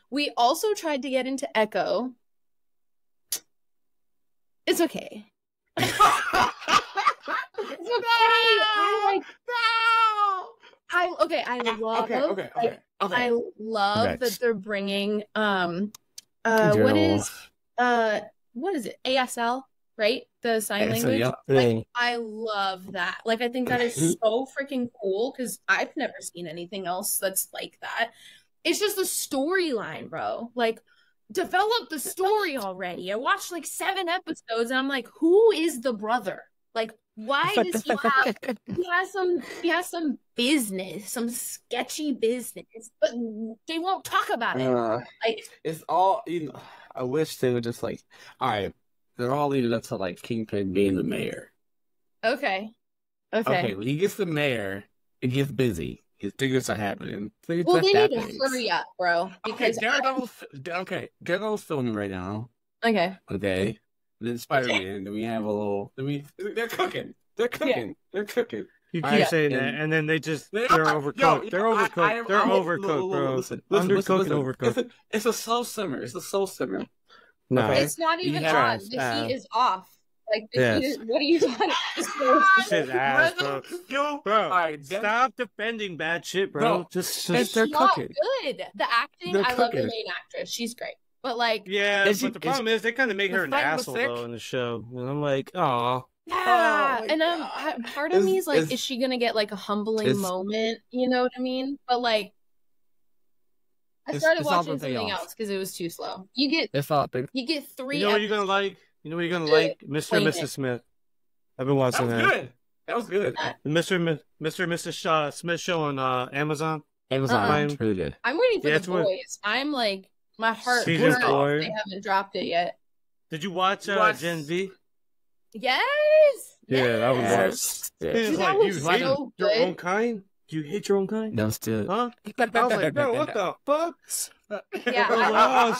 We also tried to get into Echo. It's okay. It's okay. I love that they're bringing what is it? ASL, right? The sign language. Yeah. Like, I love that. Like, I think that is so freaking cool because I've never seen anything else that's like that. It's just the storyline, bro. Like, develop the story already. I watched like 7 episodes and I'm like, who is the brother? Like, why does he has some business, some sketchy business, but they won't talk about it. Like, it's all, I wish they would just like, all right, they're all leading up to like Kingpin being the mayor. Okay. When he gets the mayor, it gets busy. His things are happening. They need to hurry up, bro. Because Daredevil's filming right now. Okay. Then Spider-Man. Then we have a little. They're cooking. They're cooking. You keep saying that, and then they're overcooked. They're overcooked, bro. Undercooked and overcooked. It's a slow simmer. No, it's not even on. The heat is off. Like, what are you talking about? Shit ass, bro. Bro, right, stop defending bad shit, bro. Just they're cooking. Good. The acting, I love the main actress. She's great. But like, but the problem is they kind of make her an asshole though in the show, and I'm like, oh. Yeah, and part of me is like, is she gonna get like a humbling moment? You know what I mean? But like, I started watching something else because it was too slow. You get 3. You know what you're gonna like? Mr. and Mrs. Smith. I've been watching that. That was good. Mr. and Mrs. Smith show on Amazon. It's really good. I'm waiting for the boys. I'm like, my heart hurts. They haven't dropped it yet. Did you watch Gen V? Yes. Yeah, that was Dude, that was so good. Your own kind? Do you hate your own kind? No, still. Huh? I was like, bro, what the fuck? Yeah,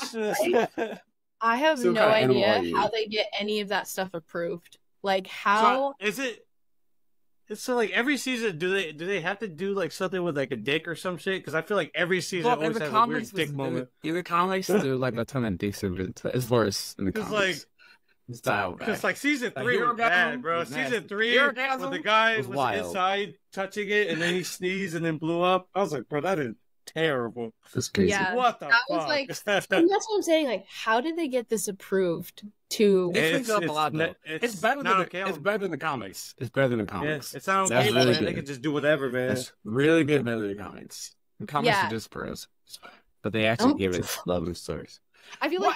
I have no idea how they get any of that stuff approved. Like, how is it? So like every season, do they have to do like something with like a dick or some shit? Because I feel like every season always has a weird dick moment. In the comics, do like a ton of dicks. It's worse in the comics. Because like season 3 was bad, bro. Season 3, when the guy was inside touching it and then he sneezed and then blew up. I was like, bro, that is terrible. That's crazy. Yeah, what the fuck? Was like, that's what I'm saying. Like, how did they get this approved? It's better than the comics. It's better than the comics. Yeah, it's not okay, really man. They can just do whatever, man. It's really good better than the comics. The comics are just pros, but they actually give it love and stories. I feel like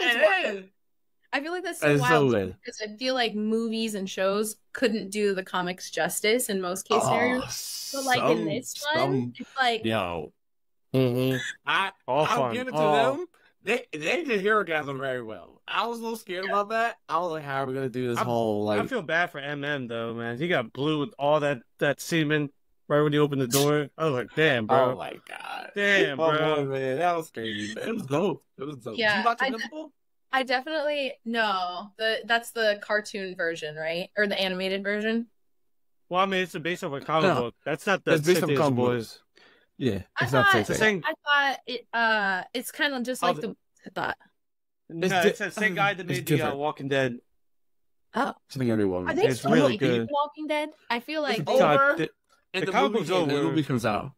that's so wild because I feel like movies and shows couldn't do the comics justice in most case scenarios. But like in this one, it's like I'll give it to them. They did Herogasm very well. I was a little scared about that. I was like, how are we gonna do this whole like? I feel bad for MM though, man. He got blue with all that semen right when he opened the door. I was like, damn, bro. Oh my god. Damn, bro. Man, that was crazy. Man. It was dope. Yeah, did you watch Invincible? I definitely that's the cartoon version, right? Or the animated version. Well, I mean, it's based off a comic book. That's not the Cynthia Boys. Yeah, I thought it's kind of just like I thought. No, it's the same guy that made the Walking Dead. Oh, something everyone. Are they still making Walking Dead? I feel like it's over. The comic book's over. The movie comes out.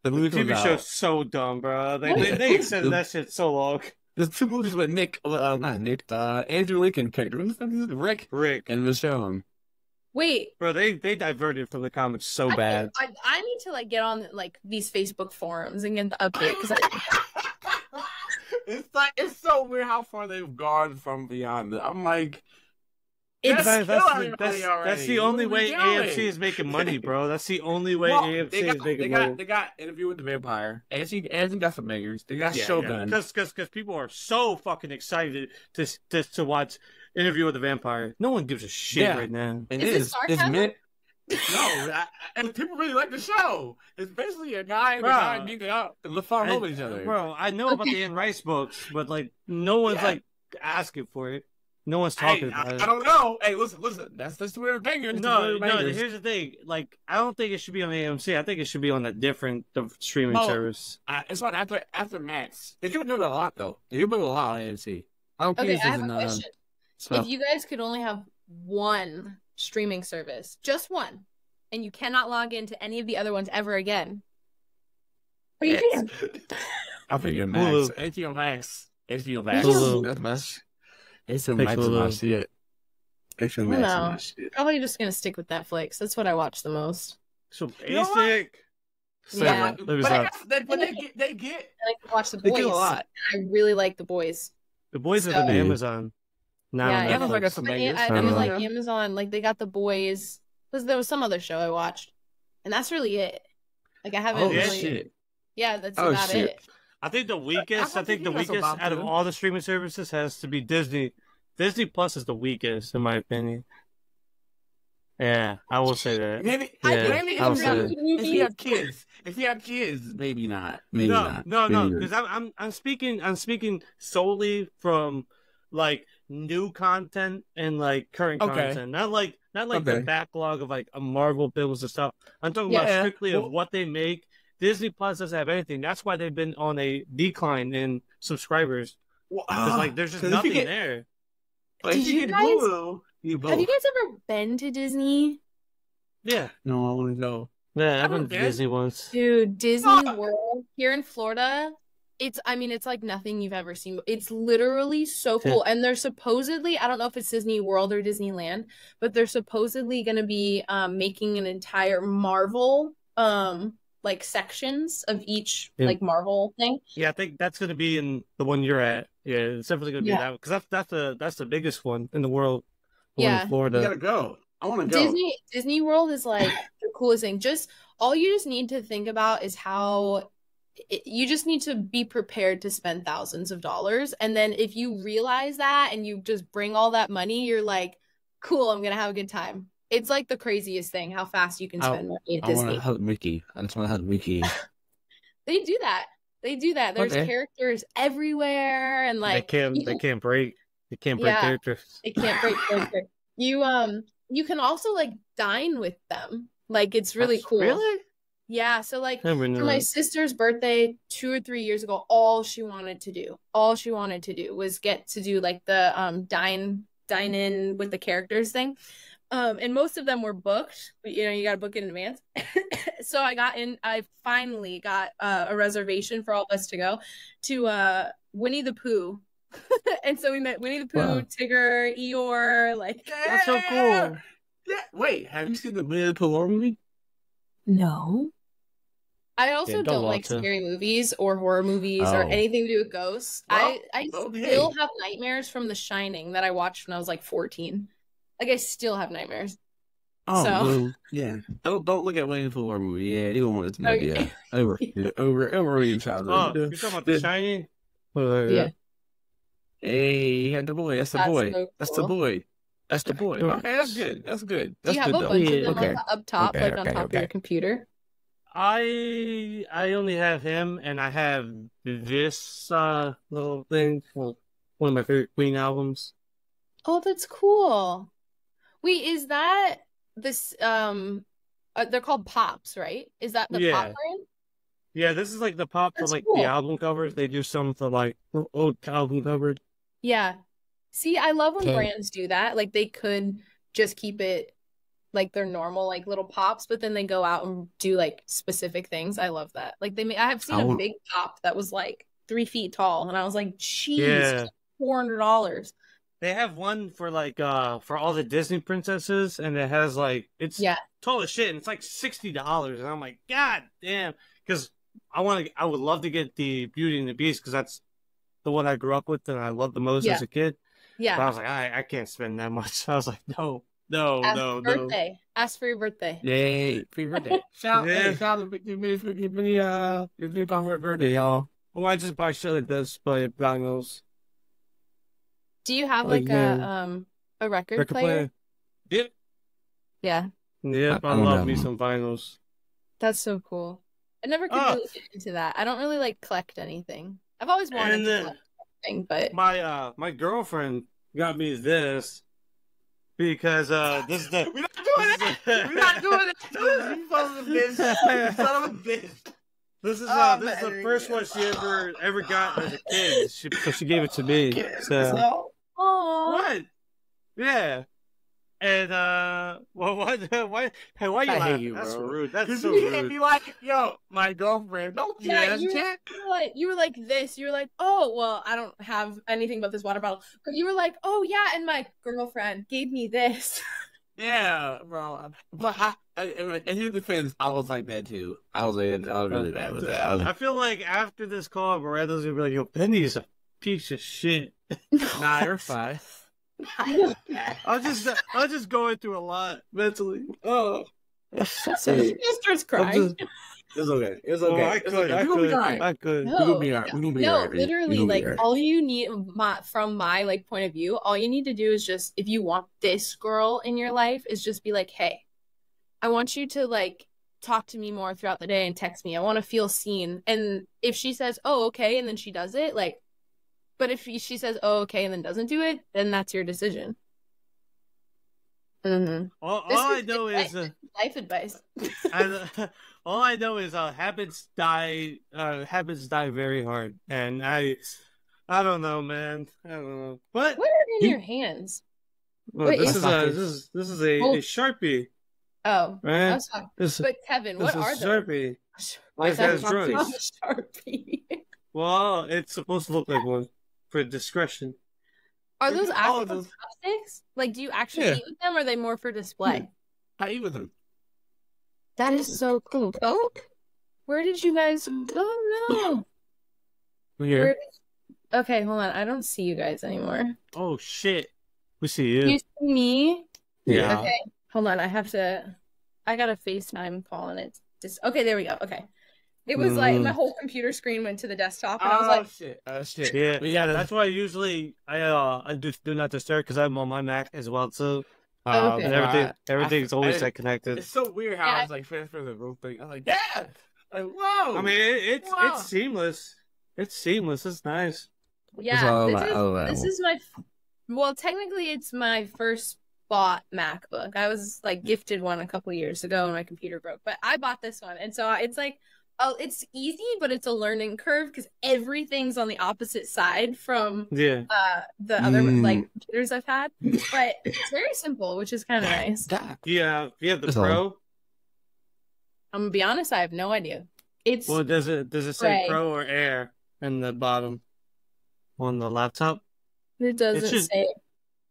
The TV show's so dumb, bro. They extended that shit so long. There's 2 movies with Andrew Lincoln character. Rick and Michonne. Wait, bro, they diverted from the comics so bad. I need to like get on like these Facebook forums and get the update because it's so weird how far they've gone from beyond it. I'm like, that's the only way AMC is making money, bro. That's the only way AMC is making money. They got Interview with the Vampire. AMC got some bangers. They got Shogun. Because people are so fucking excited to watch Interview with the Vampire. No one gives a shit right now. And is it sarcasm? And people really like the show. It's basically a guy and a guy meeting up and falling over each other. Bro, I know about the Anne Rice books, but like no one's like asking for it. No one's talking about it. I don't know. Hey, listen. That's the weird thing. No. Here's the thing. Like, I don't think it should be on AMC. I think it should be on a different streaming service. It's on after Max. They do it a lot though. They do it a lot on AMC. I don't I have a question. So. If you guys could only have one streaming service, just one, and you cannot log into any of the other ones ever again, what do you think? I think you're Max. HBO Max. HBO Max. That's much. It's a Max shit. It's a Max shit. Probably just gonna stick with Netflix. That's what I watch the most. So basic. Yeah. But they get. I can watch The Boys. They get a lot. I really like The Boys. The Boys are on Amazon. I got some bangers. I was like Amazon. Like they got The Boys. Because there was some other show I watched, and that's really it. Like I haven't really. Shit. Yeah, that's about it. I think the weakest out of all the streaming services has to be Disney. Disney Plus is the weakest, in my opinion. Yeah, I will say that. Maybe if you have kids. If you have kids, maybe not. No, because I'm speaking solely from like new content and like current content, not like the backlog of like a Marvel films and stuff. I'm talking about strictly of what they make. Disney Plus doesn't have anything. That's why they've been on a decline in subscribers. Because like there's just nothing there. Have you guys ever been to Disney? Yeah. No, I want to go. Yeah, I've been to Disney once. Dude, Disney World here in Florida. It's like nothing you've ever seen. It's literally so cool. And they're supposedly, I don't know if it's Disney World or Disneyland, but they're supposedly going to be making an entire Marvel like sections of each like Marvel thing. Yeah, I think that's going to be in the one you're at. Yeah, it's definitely going to be that, because that's the biggest one in the world. In Florida. You gotta go. I want to go. Disney World is like the coolest thing. All you just need to think about is how you just need to be prepared to spend thousands of dollars, and then if you realize that and you just bring all that money, you're like, cool, I'm gonna have a good time. It's like the craziest thing how fast you can spend money at Disney. I want to hug Mickey. I just want to hug Mickey. They do that. There's characters everywhere, and like they can't break characters. They can't break characters. You can also like dine with them. Like it's really cool. Really? Yeah. So like for my sister's birthday 2 or 3 years ago, all she wanted to do was get to do like the dine in with the characters thing. And most of them were booked, but you got to book it in advance. So I finally got a reservation for all of us to go to Winnie the Pooh. And so we met Winnie the Pooh, Tigger, Eeyore, like that's so cool. Yeah. Wait, have you seen the Winnie the Pooh horror movie? No. I also don't like scary movies or horror movies or anything to do with ghosts. I still have nightmares from The Shining that I watched when I was like 14. Like I still have nightmares. Oh, well, yeah. Don't look at Winnie the Pooh horror movie. Yeah, you don't want to know. Yeah, over your childhood. You're talking about The Shining? Yeah. Hey, you had the boy. That's the boy. So cool. That's the boy. That's the boy. Okay, that's good. That's good. That's good. Do you have a bunch of them like, up top, on top of your computer? I only have him, and I have this little thing. Well, one of my favorite Queen albums. Oh, that's cool. Wait, is that this? They're called Pops, right? Is that the Pop brand? Yeah, this is like the Pop for like the album covers. They do some for like old album covers. Yeah. See, I love when brands do that. Like they could just keep it like their normal like little pops, but then they go out and do like specific things. I love that. Like I have seen a big pop that was like 3 feet tall, and I was like, "Jeez, $400." They have one for like for all the Disney princesses, and it has like it's tall as shit, and it's like $60, and I'm like, God damn, because I would love to get the Beauty and the Beast because that's the one I grew up with and I loved the most as a kid. Yeah. But I was like, I can't spend that much. I was like, no. Ask for your birthday. Yay, for your birthday. Shout out to me for giving me my birthday, y'all. Well, I just buy shit like this, but buying those. Do you have like a record player? Yeah. Yeah. Yep, I love me some vinyls. That's so cool. I never could really get into that. I don't really like collect anything. I've always wanted to collect something, but my girlfriend got me this because this is the We're not doing it. You son of a bitch. You son of a bitch. This is the first one she ever got as a kid. She gave it to me. So what? Yeah. And why you laugh? That's rude. That's so rude. You can't be like, yo, my girlfriend. Don't do that. You were like this. You were like, oh well, I don't have anything but this water bottle. But you were like, oh yeah, and my girlfriend gave me this. Yeah, bro. But and here's the thing, I was like that too. I was really bad with that. I feel like after this call, Miranda's gonna be like, yo, Penny's a piece of shit. Nah, you're fine. I was just going through a lot mentally. Oh, She starts crying. It's okay. It's okay. I could. No, literally, like all you need from my like point of view, all you need to do is just, if you want this girl in your life, is just be like, hey, I want you to like talk to me more throughout the day and text me. I want to feel seen. And if she says, oh, okay, and then she does it, like, but if she says, oh, okay, and then doesn't do it, then that's your decision. Mm-hmm. All I know is life advice. All I know is habits die very hard, and I don't know, man. I don't know. What are in your hands? Well, Wait, this is a Sharpie. Oh, right. But Kevin, what are those? Sharpie. Like that's drugs. Sharpie. Well, it's supposed to look like one for discretion. Are those actual chopsticks? Like, do you actually eat with them, or are they more for display? I eat with them. That is so cool. Oh, where did you guys? Oh no. Here. Okay, hold on. I don't see you guys anymore. Oh shit. We see you. You see me? Yeah. Okay. Hold on. I got a FaceTime call and it's just okay. There we go. Okay. It was like my whole computer screen went to the desktop, and I was like, shit. Yeah, that's why usually I do not disturb because I'm on my Mac as well too. Okay. And everything's always like connected. It's so weird how I was like for the roof thing. I was like, yeah, like whoa. I mean, it's seamless. It's seamless. It's nice. Yeah, this is my. Well, technically, it's my first bought MacBook. I was like gifted one a couple years ago, and my computer broke. But I bought this one, and so it's like. Oh, it's easy, but it's a learning curve because everything's on the opposite side from the other like computers I've had. But it's very simple, which is kind of nice. Yeah, the Pro. I'm gonna be honest, I have no idea. It's does it say Pro or Air in the bottom on the laptop? It doesn't say.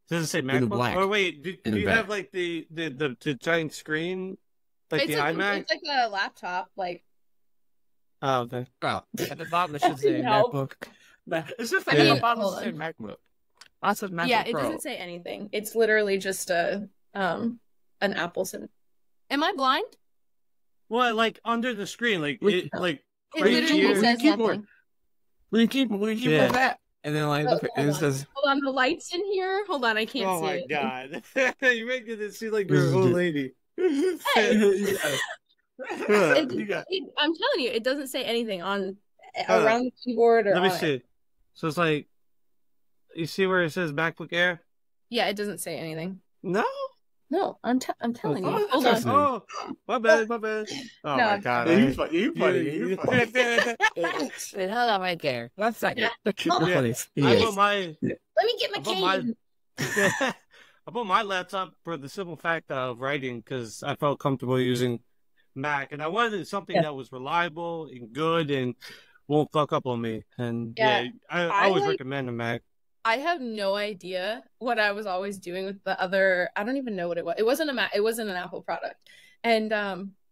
Does it say MacBook? Or wait, do you have like the giant screen, like the iMac? It's like a laptop, like. Oh, okay. Well, at the bottom it should say MacBook. It's just like at the bottom it says MacBook. I said MacBook yeah, it Pro. doesn't say anything. It's literally just an Apple symbol. Am I blind? Well, like under the screen, like it right literally here. says nothing. We keep that, and then like it says. Hold on, the lights in here. Hold on, I can't see. Oh my god, you're making it seem like you're an old lady. I'm telling you, it doesn't say anything on around the keyboard or. Let me see. So it's like, you see where it says MacBook Air? Yeah, it doesn't say anything. No, I'm telling you. Hold on. Oh, my bad. Oh no, my god, you funny. Hold on, right there. 1 second. Let me get my cane. I bought my laptop for the simple fact of writing because I felt comfortable using Mac, and I wanted something that was reliable and good and won't fuck up on me. And I always recommend a Mac. I have no idea what I was always doing with the other. I don't even know what it was. It wasn't a Mac. It wasn't an Apple product, and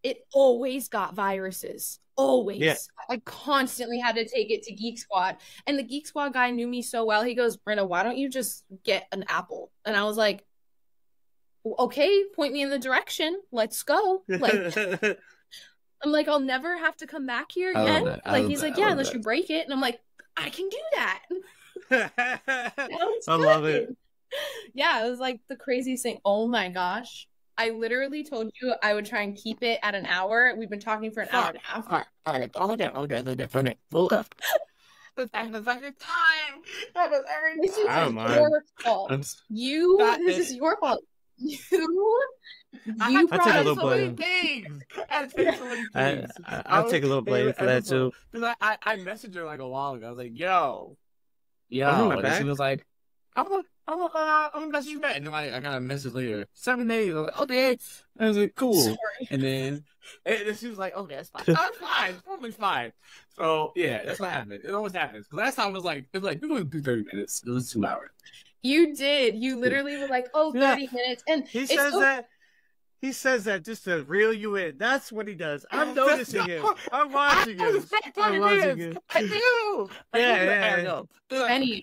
it always got viruses. Always. Yeah. I constantly had to take it to Geek Squad, and the Geek Squad guy knew me so well. He goes, "Brenda, why don't you just get an Apple?" And I was like, okay, point me in the direction. Let's go. Like, I'm like, I'll never have to come back here again. He's like, yeah, unless you break it. And I'm like, I can do that. I love it. Yeah, it was like the craziest thing. Oh my gosh. I literally told you I would try and keep it at an hour. We've been talking for an hour and a half. All right. Hold up. That is every time. That is every This is time. your fault. This is your fault. I take a little blame. I'll take a little blame for that too. Because I messaged her like a while ago. I was like, yo. And she was like, I'm gonna message you back. And then I got a message later. 7 days. I was like, okay. I was like, cool. Sorry. And then she was like, okay, that's fine. That's fine. It's totally fine. So yeah, that's what happened. It always happens. Last time it was like we're going to do 30 minutes. It was 2 hours. You did. You literally were like, 30 minutes. And he says that. He says that just to reel you in. That's what he does. I'm noticing him. I'm watching him. I'm watching him. I do. Yeah. Benny,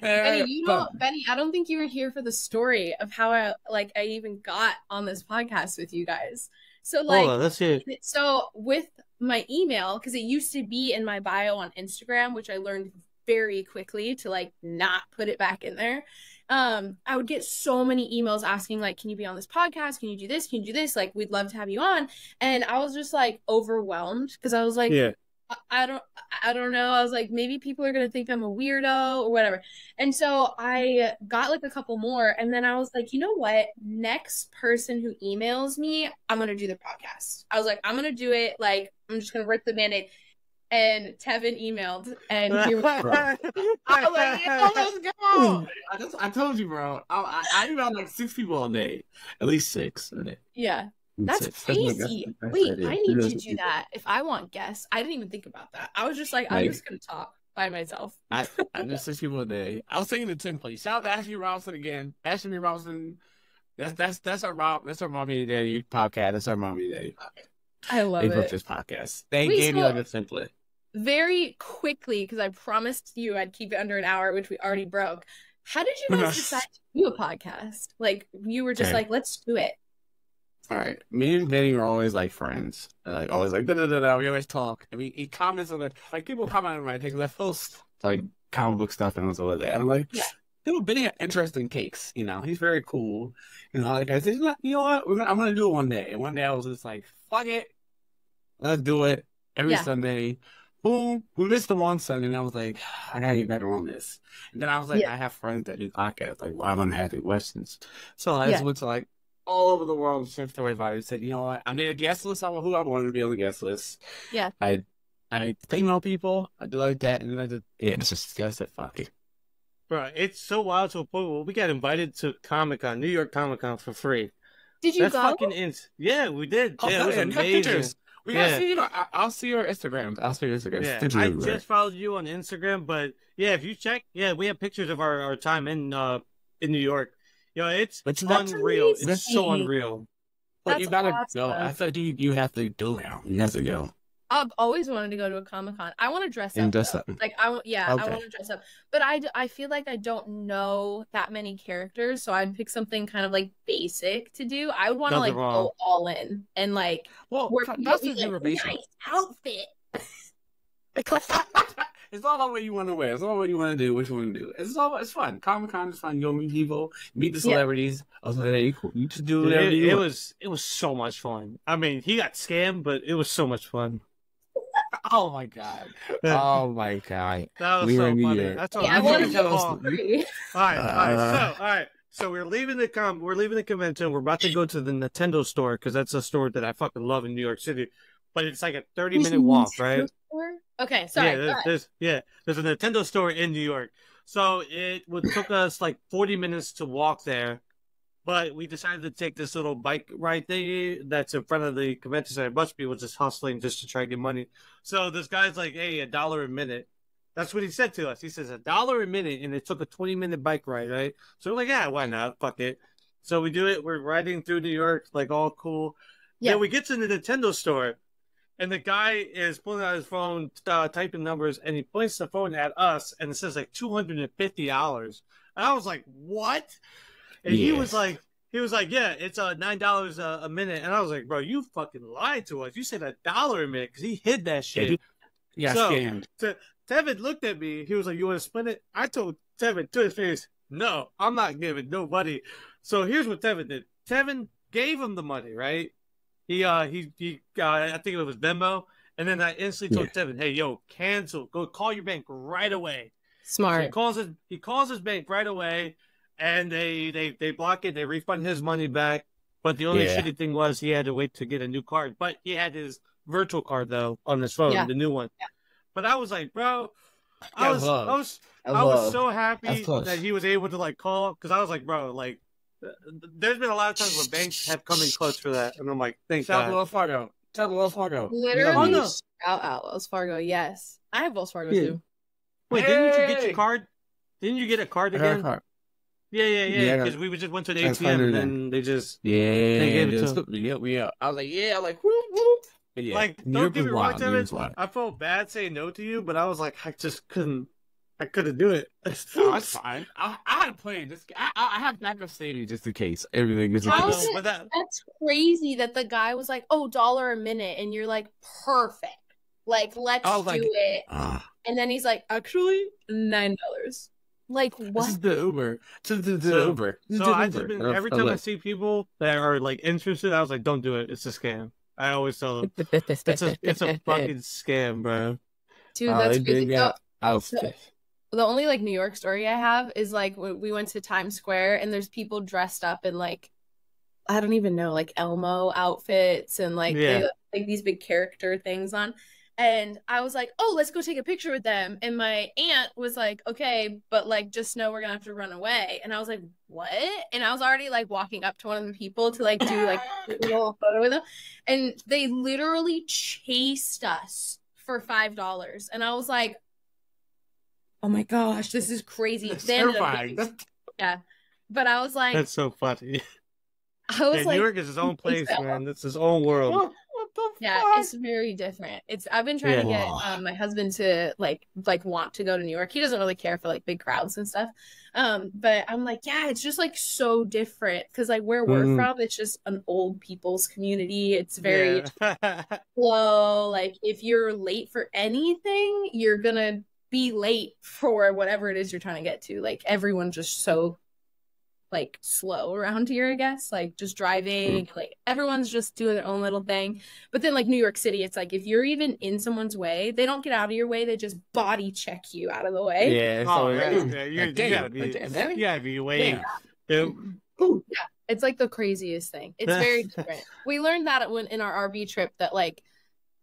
I don't think you were here for the story of how I even got on this podcast with you guys. So hold on, let's hear it. So with my email, because it used to be in my bio on Instagram, which I learned very quickly to not put it back in there. I would get so many emails asking can you be on this podcast? Can you do this? Can you do this? We'd love to have you on. And I was just overwhelmed because I was like, yeah. I don't know. I was like, maybe people are going to think I'm a weirdo or whatever. And so I got a couple more. And then I was like, you know what? Next person who emails me, I'm going to do the podcast. I was like, I'm going to do it. I'm just going to rip the Band-Aid. And Tevin emailed, and here we go. I was like, let's go. I told you, bro. I emailed 6 people a day. At least 6 a day. Yeah. That's crazy. Wait, I need to do that if I want guests. I didn't even think about that. I was just like, I'm just going to talk by myself. I just 6 people a day. I was thinking the 10 place. Shout out to Ashley Robinson again. Ashley Robinson. That's our Mommy Daddy podcast. That's our Mommy Daddy podcast. I love it. They booked this podcast. They gave me a template. Very quickly, because I promised you I'd keep it under an hour, which we already broke. How did you guys decide to do a podcast? You were just let's do it. All right. Me and Benny are always friends. Always da-da-da-da. We always talk. And he comments on people comment on my takes. I post comic book stuff and all that. And I'm like, Benny got interesting takes. He's very cool. I said, you know what? I'm going to do it one day. And one day I was just like, fuck it. Let's do it. Every Sunday. Boom. We missed the one Sunday, and I was like, I gotta get better on this. And then I was like, I have friends that do podcasts, Wild Unhappy Westerns. So I just went to all over the world and searched their advice and said, you know what? I made a guest list on who I wanted to be on the guest list. Yeah. I female people. I do like that. And then it's just, I said, fuck it. Bro, it's so wild to a point where we got invited to Comic-Con, New York Comic-Con for free. Did you go? Fucking yeah, we did. Oh, it was amazing. We gotta see I'll see your Instagram. Yeah, I just followed you on Instagram, but if you check, we have pictures of our time in New York. It's unreal. It's so unreal. But you gotta go. I thought you have to do now. You have to go. I've always wanted to go to a Comic-Con. I want to dress up. I want to dress up. But I feel like I don't know that many characters, so I'd pick something kind of basic to do. I would want to go all in and wear nice outfit. It's all about what you want to wear. It's all about what you want to do, what you want to do. It's fun. Comic-Con is fun. You'll meet people, meet the celebrities. I was like, cool. You just do whatever you want. It was so much fun. I mean, he got scammed, but it was so much fun. Oh my god! Oh my god! That was so funny. That's what I wanted to tell the story. All right. So we're leaving the convention. We're about to go to the Nintendo store because that's a store that I fucking love in New York City. But it's a 30-minute walk, right? Okay, sorry. There's a Nintendo store in New York. So it took us 40 minutes to walk there. But we decided to take this little bike ride thing that's in front of the convention center. A bunch of people just hustling just to try to get money. So this guy's like, hey, $1 a minute. That's what he said to us. He says $1 a minute, and it took a 20-minute bike ride, right? So we're like, yeah, why not? Fuck it. So we do it. We're riding through New York, all cool. Yeah. Then we get to the Nintendo store, and the guy is pulling out his phone, typing numbers, and he points the phone at us, and it says $250. And I was like, what? And he was like, yeah, it's $9 a minute. And I was like, bro, you fucking lied to us. You said $1 a minute because he hid that shit. Yeah, scammed. Tevin looked at me. He was like, you want to split it? I told Tevin to his face, no, I'm not giving nobody. So here's what Tevin did. Tevin gave him the money, right? I think it was Venmo, and then I instantly told Tevin, "Hey, yo, cancel. Go call your bank right away." Smart. So he calls his bank right away, and they block it. They refund his money back. But the only shitty thing was he had to wait to get a new card. But he had his virtual card though on his phone, the new one. Yeah. But I was like, bro, I was so happy that he was able to like call, because I was like, bro, like, there's been a lot of times where banks have come in clutch for that, and I'm like, thank God. Wells Fargo. Tell Wells Fargo. Literally, shout out Wells Fargo. Yes, I have Wells Fargo too. Wait, didn't you get your card? Didn't you get a card again? Yeah. Because we just went to the ATM and then they just they gave it to him. I was like, whoop, whoop. Yeah. Like, don't get me wrong, Tevin. I felt bad saying no to you, but I was like, I just couldn't. I couldn't do it. No, that's fine. I had a plan. I have backup savings just in case everything is. That's crazy that the guy was like, "Oh, $1 a minute," and you're like, "Perfect. Like, let's do it." And then he's like, "Actually, $9." Like, what? This is the Uber. Uber. Every time I see people that are like interested, I was like, "Don't do it. It's a scam." I always tell them, "It's a fucking scam, bro." Dude, that's crazy. The only like New York story I have is like we went to Times Square and there's people dressed up in like, I don't even know, like Elmo outfits and like they have, like these big character things on. And I was like, oh, let's go take a picture with them. And my aunt was like, okay, but like just know we're gonna have to run away. And I was like, what? And I was already like walking up to one of the people to like do like a little photo with them. And they literally chased us for $5. And I was like, oh my gosh, this is crazy. That's terrifying. Yeah. But I was like, that's so funny. I was like, New York is his own place, man. It's his own world. What the fuck? Yeah, it's very different. I've been trying to get my husband to like want to go to New York. He doesn't really care for like big crowds and stuff. But I'm like, yeah, it's just like so different because like where we're from, it's just an old people's community. It's very slow. Like if you're late for anything, you're gonna be late for whatever it is you're trying to get to. Like everyone's just so like slow around here, I guess, like just driving, like everyone's just doing their own little thing. But then like New York City, it's like if you're even in someone's way, they don't get out of your way, they just body check you out of the way. You gotta be waiting. Yeah, it's like the craziest thing. It's very different. We learned that in our RV trip that like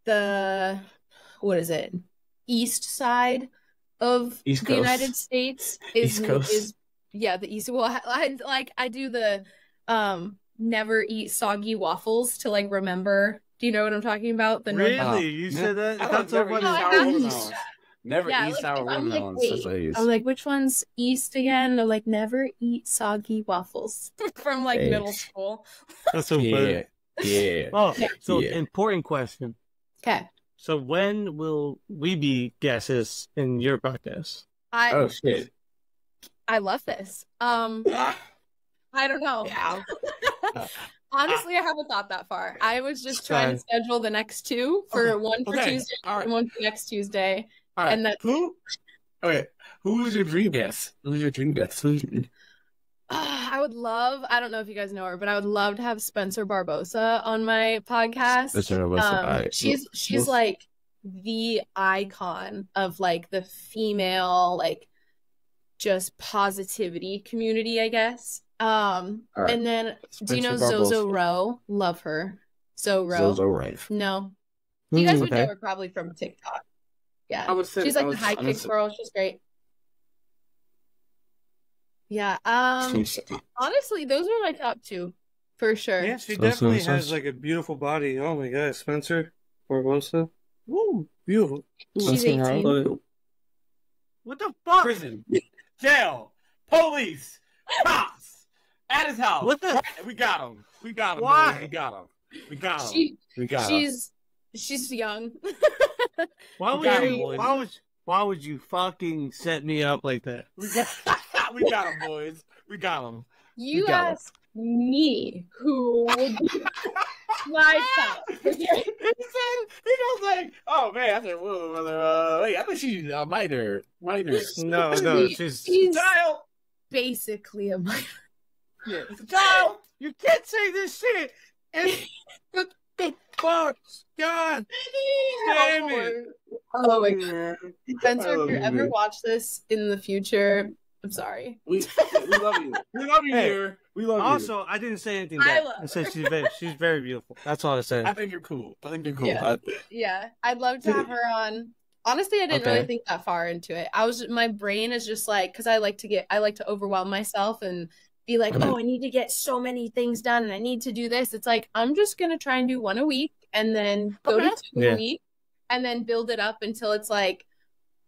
the east side of the United States is the east. Well, I do the never eat soggy waffles to like remember. Do you know what I'm talking about? Really? You said that? That's so funny. Never eat sour watermelons. I'm like, which one's east again? They're like, never eat soggy waffles from like middle school. That's so funny. Yeah. Oh, so important question. Okay. So when will we be guests in your podcast? Oh shit! I love this. I don't know. Yeah. Honestly, I haven't thought that far. I was just trying to schedule the next two for one for Tuesday and one for next Tuesday. All right. And that who's your dream guest? I would love, I don't know if you guys know her, but I would love to have Spencer Barbosa on my podcast. Spencer Barbosa. She's like the icon of like the female, like just positivity community, I guess. And then do you know Zozo Rowe? Love her. Zozo Rowe. No. You guys would know her probably from TikTok. Yeah. She's like the high kick girl. She's great. Yeah. Honestly, those are my top two for sure. Yeah, she definitely has like a beautiful body. Oh my god, Spencer Barbosa. Woo, beautiful. She's 18. What the fuck? Prison, jail, police, cops, at his house. What the? We got him. Why? We got him. She's young. Why would you fucking set me up like that? We got him, boys. We got him. You asked me who would be my top. He was like, "Oh man," I said, "Whoa, brother. Wait, I think she's a minor." No, she's basically a minor. Yeah. No, you can't say this shit. And the fuck, God damn it. Oh my God. Spencer, if you ever watch this in the future, I'm sorry. We love you. We love you, dear. We love you. Also, I didn't say anything bad. I said she's very beautiful. That's all I said. I think you're cool. Yeah. I'd love to have her on. Honestly, I didn't really think that far into it. My brain is just like, because I like to overwhelm myself and be like, oh, I need to get so many things done and I need to do this. It's like, I'm just going to try and do one a week and then go to two a week and then build it up until it's like,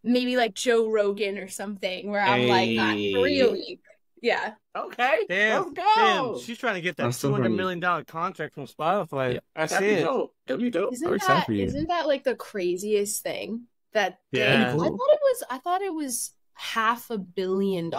maybe like Joe Rogan or something where I'm like, not 3 a week. Yeah. Okay. Damn. She's trying to get that $200 million contract from Spotify. Yeah. I see it. That'd be dope. Isn't that like the craziest thing? That yeah. I thought it was $500 million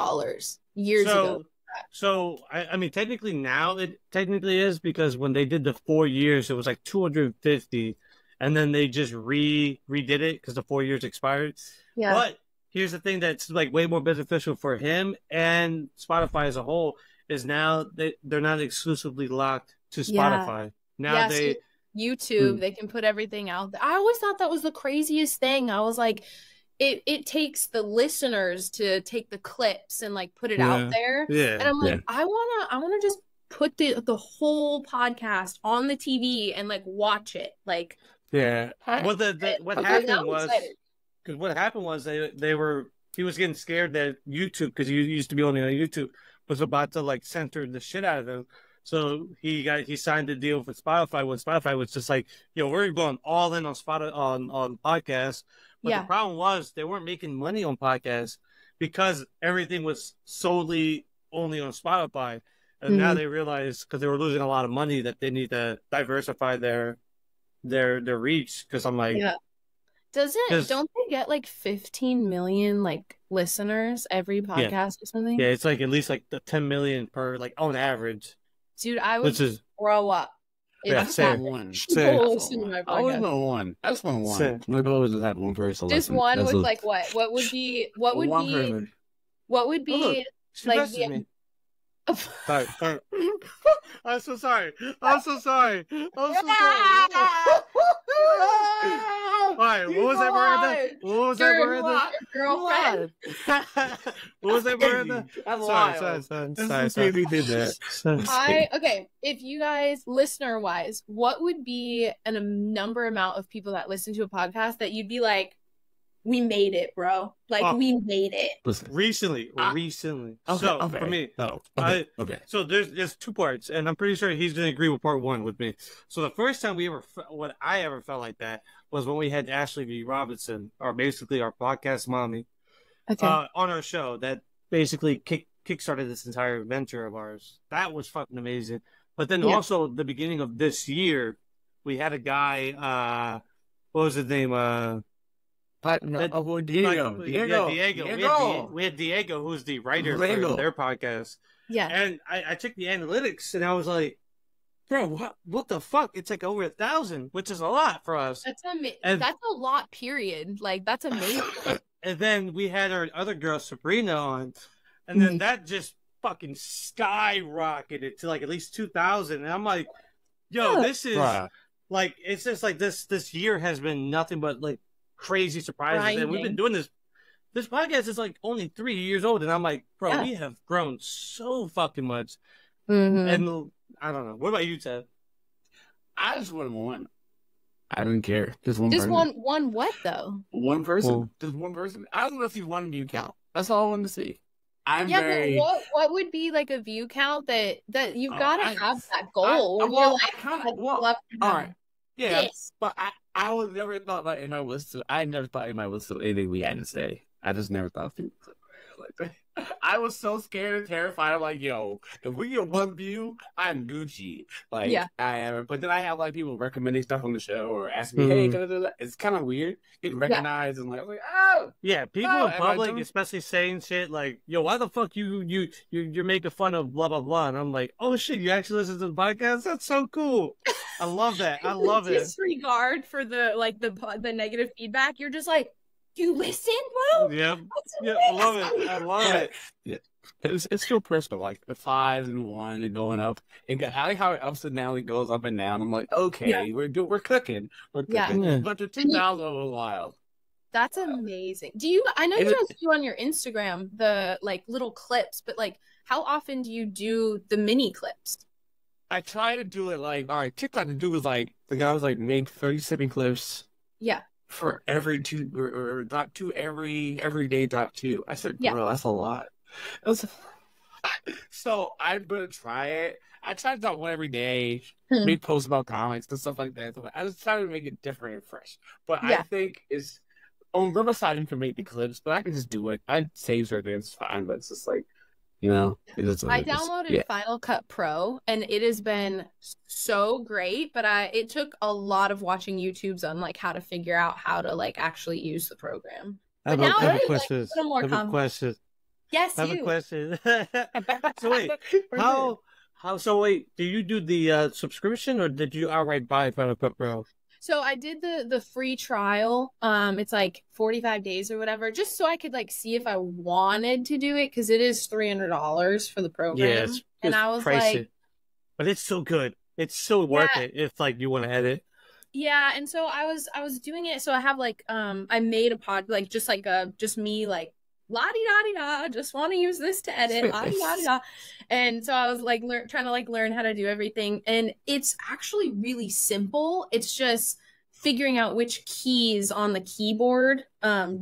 years ago. So I mean, technically now it technically is, because when they did the 4 years, it was like 250, and then they just redid it because the 4 years expired. Yeah. But here's the thing that's like way more beneficial for him and Spotify as a whole is now they're not exclusively locked to Spotify. Now YouTube, they can put everything out there. I always thought that was the craziest thing. I was like, it takes the listeners to take the clips and like put it out there. Yeah. And I'm like, I wanna just put the whole podcast on the TV and like watch it. Like what happened was because what happened was he was getting scared that YouTube, because he used to be only on YouTube, was about to like censor the shit out of him. So he signed a deal with Spotify when Spotify was just like, yo, we're going all in on on podcasts. But the problem was they weren't making money on podcasts because everything was solely only on Spotify. And now they realize, because they were losing a lot of money, that they need to diversify their reach. Because I'm like, don't they get like 15 million like listeners every podcast or something? Yeah, it's like at least like the 10 million per, like on average. Dude, I would grow up. Same one. I always know one. That's one. Maybe always have one person. Just one with like what? What would be person. What would be like the... Sorry. I'm so sorry. Why? What was that, Miranda? What was that, Miranda? Girlfriend. What was that, Miranda? Sorry. We did that. Okay. If you guys, listener wise, what would be a number amount of people that listen to a podcast that you'd be like, we made it, bro. Like, we made it. Listen, recently. Okay, so, for me, so there's 2 parts, and I'm pretty sure he's going to agree with part 1 with me. So the first time I ever felt like that was when we had Ashley V. Robinson, or basically our podcast mommy, on our show that basically kickstarted this entire venture of ours. That was fucking amazing. But then also the beginning of this year, we had a guy, what was his name? Diego. We had Diego, who's the writer for their podcast. Yeah. And I checked the analytics and I was like, bro, what the fuck? It's like over 1,000, which is a lot for us. That's a lot, period. Like, that's amazing. And then we had our other girl, Sabrina, on. And then that just fucking skyrocketed to like at least 2,000. And I'm like, yo, this is like, it's just like this year has been nothing but like crazy surprises. And we've been doing this podcast is like only 3 years old, and I'm like, bro, we have grown so fucking much. And I don't know, what about you, Ted? I just want one. I don't care. Just one what though? One person. Just one person. I don't know if you want a view count. That's all I wanted to see. But what would be like a view count that you've got to have that goal? All right. Yeah, but I was never thought like in my list. I never thought in my list of anything we had to say. I just never thought of like I was so scared and terrified. I'm like, yo, if we get one view, I'm Gucci. Like, I am. But then I have like people recommending stuff on the show or asking me, hey, can I do that? It's kind of weird getting recognized and like, oh, yeah, people in public, especially saying shit like, yo, why the fuck you're making fun of blah blah blah, and I'm like, oh shit, you actually listen to the podcast? That's so cool. I love that. I love it. Disregard for the negative feedback. You're just like, you listen, bro? Yeah, I love it. I love it. Yeah. it's still personal, like the 5 and 1 and going up. And I like how it ups and down, it goes up and down. I'm like, okay, we're cooking. We're cooking. Yeah. But the 2000 was wild. That's amazing. I know you guys do on your Instagram the like little clips, but like how often do you do the mini clips? I try to do it like, all right, TikTok to do is like, the guy was like, make 30-second clips. Yeah. For every two, or not two, every day, not two. I said, bro, that's a lot. So I'm going to try it. I try to do one every day, make posts about comics and stuff like that. So I just try to make it different and fresh. But I think it's, on Riverside, you can make the clips, but I can just do it. I save certain things, fine, but it's just like, you know. I downloaded Final Cut Pro, and it has been so great, but it took a lot of watching YouTubes on like how to figure out how to like actually use the program. I have a question. Yes, I have a question. So wait, wait, do you do the subscription, or did you outright buy Final Cut Pro? So I did the free trial. It's like 45 days or whatever, just so I could like see if I wanted to do it, because it is $300 for the program. Yeah, and I was like, but it's so good. It's so worth it if like you want to edit. Yeah, and so I was doing it. So I have like I made a pod like just me like la-di-da-di-da, just want to use this to edit, la-di-da-di-da. And so I was like trying to like learn how to do everything, and it's actually really simple. It's just figuring out which keys on the keyboard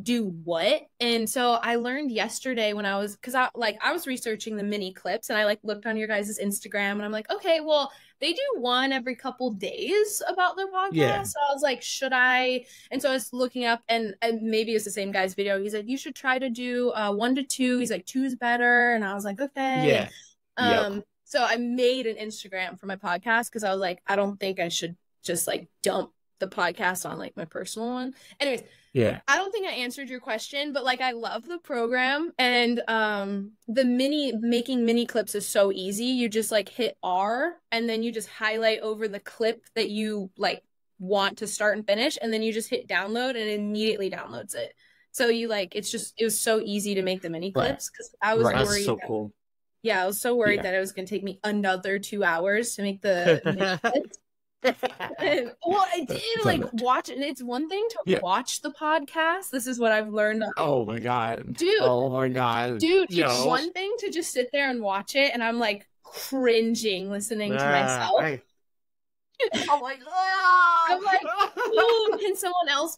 do what. And so I learned yesterday when I was, because I was researching the mini clips, and I like looked on your guys' Instagram, and I'm like, okay, well, they do one every couple days about their podcast. Yeah. So I was like, should I? And so I was looking up, and maybe it's the same guy's video. He said, you should try to do 1 to 2. He's like, 2 is better. And I was like, okay. Yeah. So I made an Instagram for my podcast, because I was like, I don't think I should just like dump the podcast on like my personal one. Anyways, I don't think I answered your question, but like I love the program, and making mini clips is so easy. You just like hit R, and then you just highlight over the clip that you like want to start and finish, and then you just hit download, and it immediately downloads it. So you like, it was so easy to make the mini clips, because I was worried. That's so cool. Yeah, I was so worried that it was going to take me another 2 hours to make the mini clips. Well, I did like watch it. It's one thing to watch the podcast. This is what I've learned. Oh my god, dude! Oh my god, dude! It's one thing to just sit there and watch it, and I'm like cringing listening to myself. I'm like, oh, can someone else?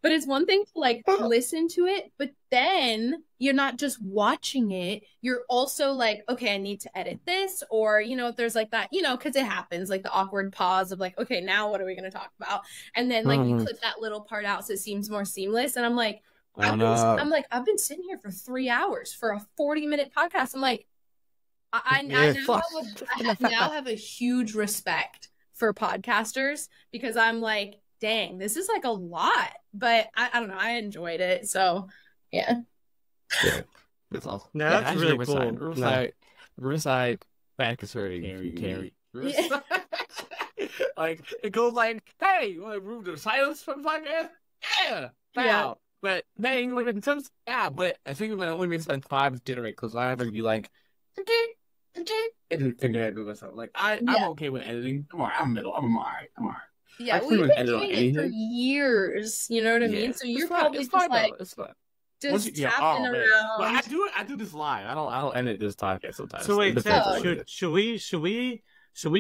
But it's one thing to like listen to it, but then you're not just watching it, you're also like, okay, I need to edit this, or you know, if there's like that, you know, because it happens, like the awkward pause of like, okay, now what are we going to talk about? And then like you clip that little part out so it seems more seamless. And I'm like, I've been sitting here for 3 hours for a 40-minute podcast. I'm like, I now have a huge respect for podcasters, because I'm like, dang, this is like a lot, but I don't know. I enjoyed it. So yeah. That's awesome. No, that's really Riverside. Cool. Riverside back is very carry. Like it goes like, hey, you want to remove the silence from the podcast? Yeah. But dang, like in terms, but I think my only reason spend 5 is generate, because I have to be like, and figure out myself. Like I'm okay with editing. I'm alright. Yeah, we've been doing it for years. You know what I mean? So you're probably just like, it's fun. Just tapping around. But I do this live. I don't edit this podcast sometimes. So wait, should we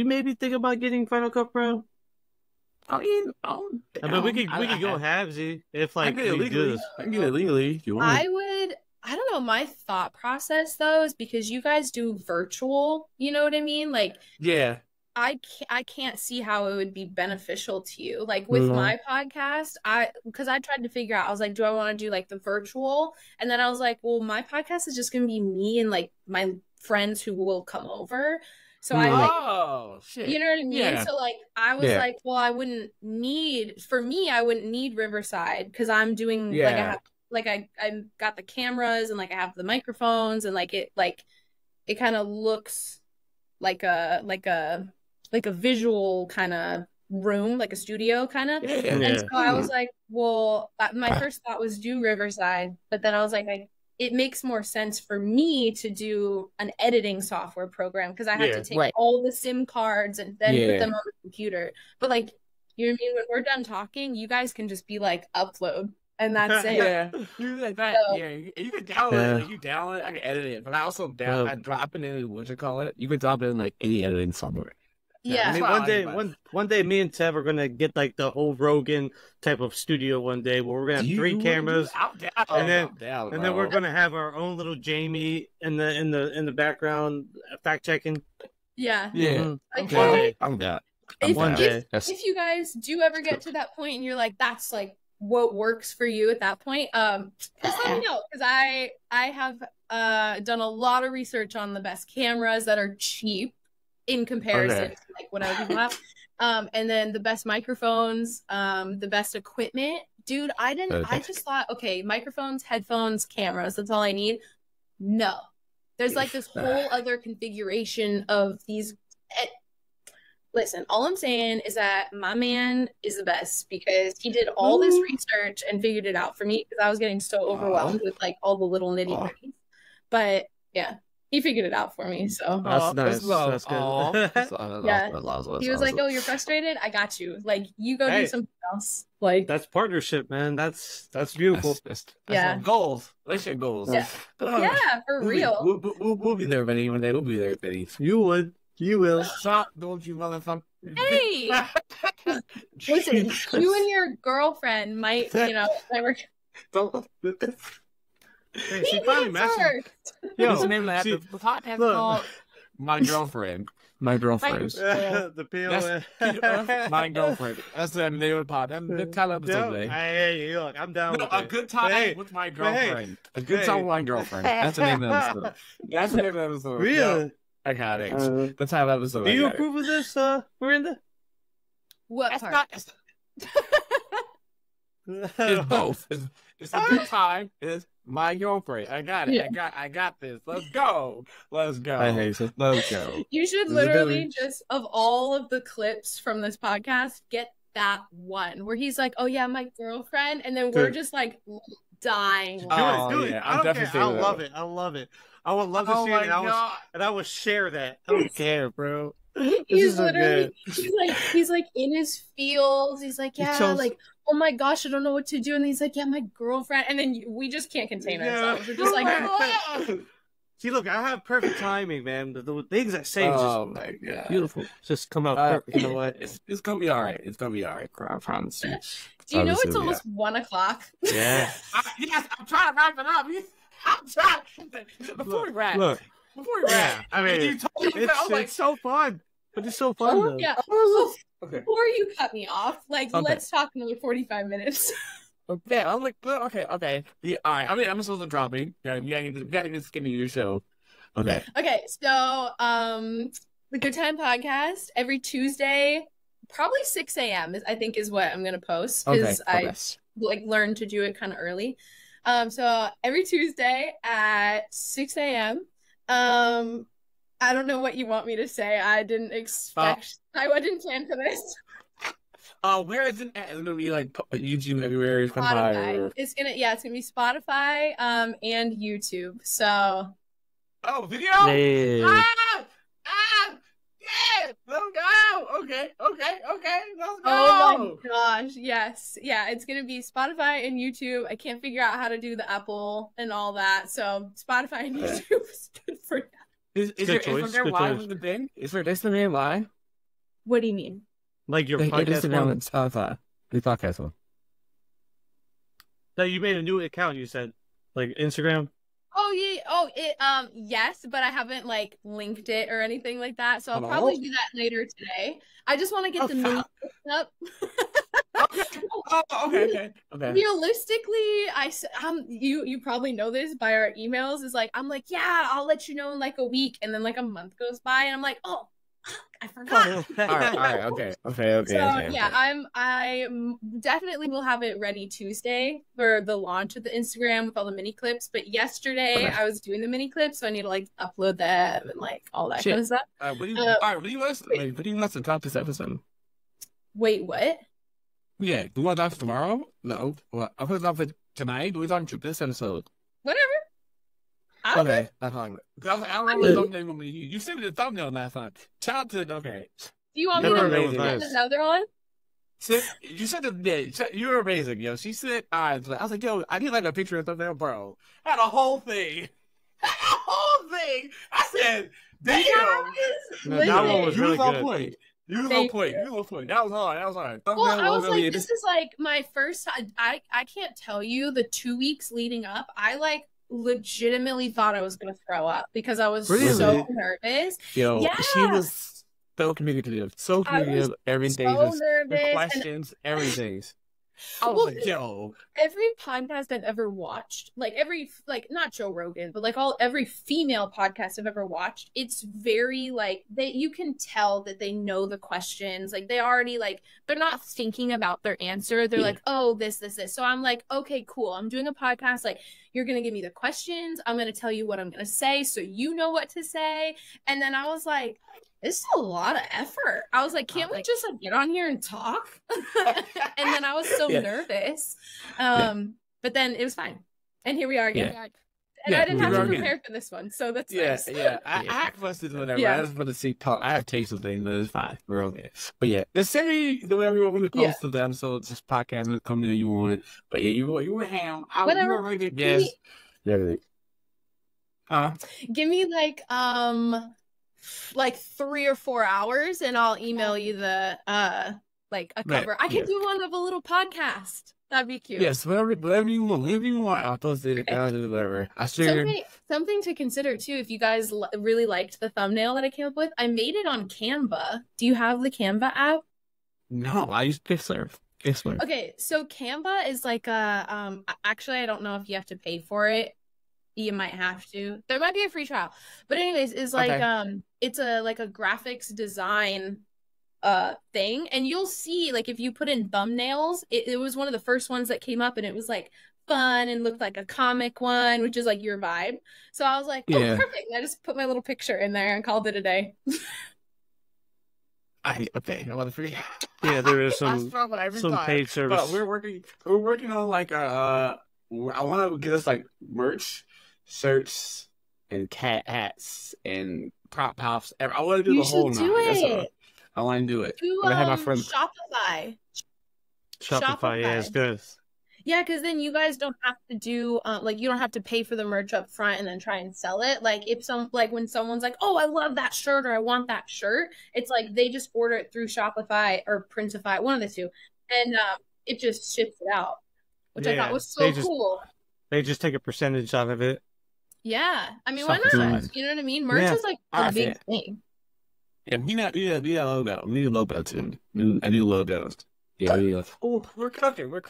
maybe think about getting Final Cut Pro? I mean, we could go halvesy if like I can get it legally if you want. I don't know. My thought process though is, because you guys do virtual, you know what I mean? Like, yeah. I can't see how it would be beneficial to you. Like with my podcast, because I tried to figure out, I was like, do I want to do like the virtual? And then I was like, well, my podcast is just going to be me and like my friends who will come over. So I like, shit. You know what I mean? Yeah. So like, I was like, well, I wouldn't need Riverside, because I'm doing I got the cameras, and like I have the microphones, and like it kind of looks like a visual kind of room, like a studio kind of. And so I was like, well, my first thought was do Riverside, but then I was like, it makes more sense for me to do an editing software program because I have to take all the SIM cards and then put them on the computer. But like, you know what I mean? When we're done talking, you guys can just be like, upload. And that's it. Yeah, like that. So, yeah, you can download it. Like, you download it, I can edit it. But I also I drop it in what you call it. You can drop it in like any editing software. Yeah. I mean, one day, me and Tev are gonna get like the whole Rogan type of studio one day where we're gonna have 3 cameras, and then we're gonna have our own little Jamie in the background fact checking. Yeah. Yeah. Okay. One day. I'm down. If you guys do ever get to that point and you're like, that's like what works for you at that point, just let me know because I have done a lot of research on the best cameras that are cheap in comparison to like what other people have, and then the best microphones, the best equipment. Dude, I just thought, okay, microphones, headphones, cameras, that's all I need. No, there's like this whole other configuration of these. Listen, all I'm saying is that my man is the best because he did all this research and figured it out for me because I was getting so overwhelmed with like all the little nitty gritties. But yeah, he figured it out for me. So that's nice. That's good. Yeah, he was like, "Oh, you're frustrated? I got you. Like, you go do something else." Like that's partnership, man. That's beautiful. That's goals. Let's share goals. Yeah, yeah, for real. We'll be there, Benny. One day we'll be there, Benny. You would. You will. Stop, don't you motherfucker. Hey! Listen, you and your girlfriend might, never... Hey, she probably messaged. Yo, the name of the podcast called My Girlfriend. My Girlfriend. The POFPOD. My Girlfriend. That's the name of the pod. That's kind of episode. Hey, look, I'm down with a good time with my girlfriend. A good time with my girlfriend. That's the name of the episode. That's the name of the episode. Really? I got it. That's how episode. Do you approve of this, Miranda? What part? It's both. It's a good time. It's my girlfriend. I got it. Yeah. I got this. Let's go. Let's go. I hate it. Let's go. You should literally just, of all of the clips from this podcast, get that one where he's like, "Oh yeah, my girlfriend," and then we're just like dying. Do it. I love it. I love it. I would love to see it, and I would share that. I don't care, bro. He's literally, he's like in his feels. He's like, like, oh my gosh, I don't know what to do. And he's like, yeah, my girlfriend. And then we just can't contain ourselves. We're just like, see, look, I have perfect timing, man. The things I say my God. Beautiful. Just come out perfect. You know what? It's gonna be all right. It's gonna be all right. I promise you. Do you know it's almost 1 o'clock? Yeah. Yes, I'm trying to wrap it up. I'm trying. Before we wrap. I mean, it's so fun. But it's so fun, though. Yeah. Okay. Before you cut me off, let's talk another 45 minutes. Okay, I'm like, okay. Yeah, all right, I mean, I'm supposed to drop me. You gotta get skinny your show. Okay. Okay, so, the Good Time Podcast, every Tuesday, probably 6 a.m. I think is what I'm going to post. Because I learned to do it kind of early. So every Tuesday at 6 a.m. I don't know what you want me to say. I didn't expect. I didn't plan for this. Where is it at? It's gonna be like YouTube everywhere. Spotify. It's gonna be Spotify, and YouTube. So. Oh, video. Yeah. Yeah, let's go. Okay. Let's go. Oh my gosh, yes. Yeah, it's going to be Spotify and YouTube. I can't figure out how to do the Apple and all that. So Spotify and YouTube is good for now. Is there live with the thing? Is there Instagram live? What do you mean? Like your podcast on Spotify. The podcast one. So you made a new account, you said? Like Instagram? Oh yeah. Yes, but I haven't linked it or anything like that. So I'll probably do that later today. I just want to get the mini up. Okay. Realistically, you probably know this by our emails. Is I'm like, yeah, I'll let you know in a week, and then a month goes by, and I'm like, oh, I forgot. All right. Okay. I definitely will have it ready Tuesday for the launch of the Instagram with all the mini clips. But yesterday I was doing the mini clips, so I need to upload them and all that kind of stuff. What do you want to drop this episode? Wait, what? Yeah, do we want to drop it tomorrow? No. Well, I'll put it up for tonight. Do we want to drop this episode? Whatever. Okay, that's fine. I don't know the thumbnail. You sent me the thumbnail last time. Shout out to okay. Do you want me to send another one? You said you were amazing, yo. She said, I was like, yo, I need like a picture of thumbnail, bro. I had a whole thing. I said, damn. That one was really good. You was on point. That was hard. Well, I was like, this is like my first time. I can't tell you the 2 weeks leading up. I like legitimately thought I was going to throw up because I was so nervous. Yo, she was so communicative. Everything. So nervous. Questions, everything. I was like, yo. Every podcast I've ever watched, like not Joe Rogan, but like every female podcast I've ever watched, it's very like you can tell that they know the questions. Like they already they're not thinking about their answer. They're like, oh, this. So I'm like, okay, cool. I'm doing a podcast. Like you're going to give me the questions. I'm going to tell you what I'm going to say. So you know what to say. And then I was like, this is a lot of effort. I was like, can't we just get on here and talk? And then I was so nervous. But then it was fine. And here we are again. And I didn't have to prepare for this one. So that's nice. I had questions whatever. I just want to see talk. I have taste of things, but it's fine. We're okay. But yeah, the say whatever you want to post to the episode, just podcast and come to you want it. But yeah, you were ham. Whatever. You were really yes. Give me like 3 or 4 hours and I'll email you the a cover. I could do one of a little podcast. That'd be cute. Yes, whatever you want. I'll post it. I'll do whatever. Something to consider too. If you guys really liked the thumbnail that I came up with, I made it on Canva. Do you have the Canva app? No, I use Pixlr. Okay, so Canva is like a actually I don't know if you have to pay for it. You might have to. There might be a free trial. But anyways, it's like it's a graphics design thing, and you'll see like if you put in thumbnails, it was one of the first ones that came up and it was like fun and looked like a comic one, which is like your vibe. So I was like, oh, perfect. And I just put my little picture in there and called it a day. I want to free. Yeah, there is some paid service. But we're working on like I want to get us like merch, shirts, and cat hats and prop house. I want to do the whole nine. I want to do it. I have my friend Shopify, yeah, it's good. Yeah, because then you guys don't have to do you don't have to pay for the merch up front and then try and sell it. Like when someone's like, oh, I love that shirt or I want that shirt, it's like they just order it through Shopify or Printify, one of the two, and it just ships it out, which I thought was so cool. They just take a percentage out of it. Yeah, I mean, why not? You know what I mean? Merch is like a big thing. Yeah, we need a logo. We need a logo too. I need logos. Yeah, oh, we're cooking right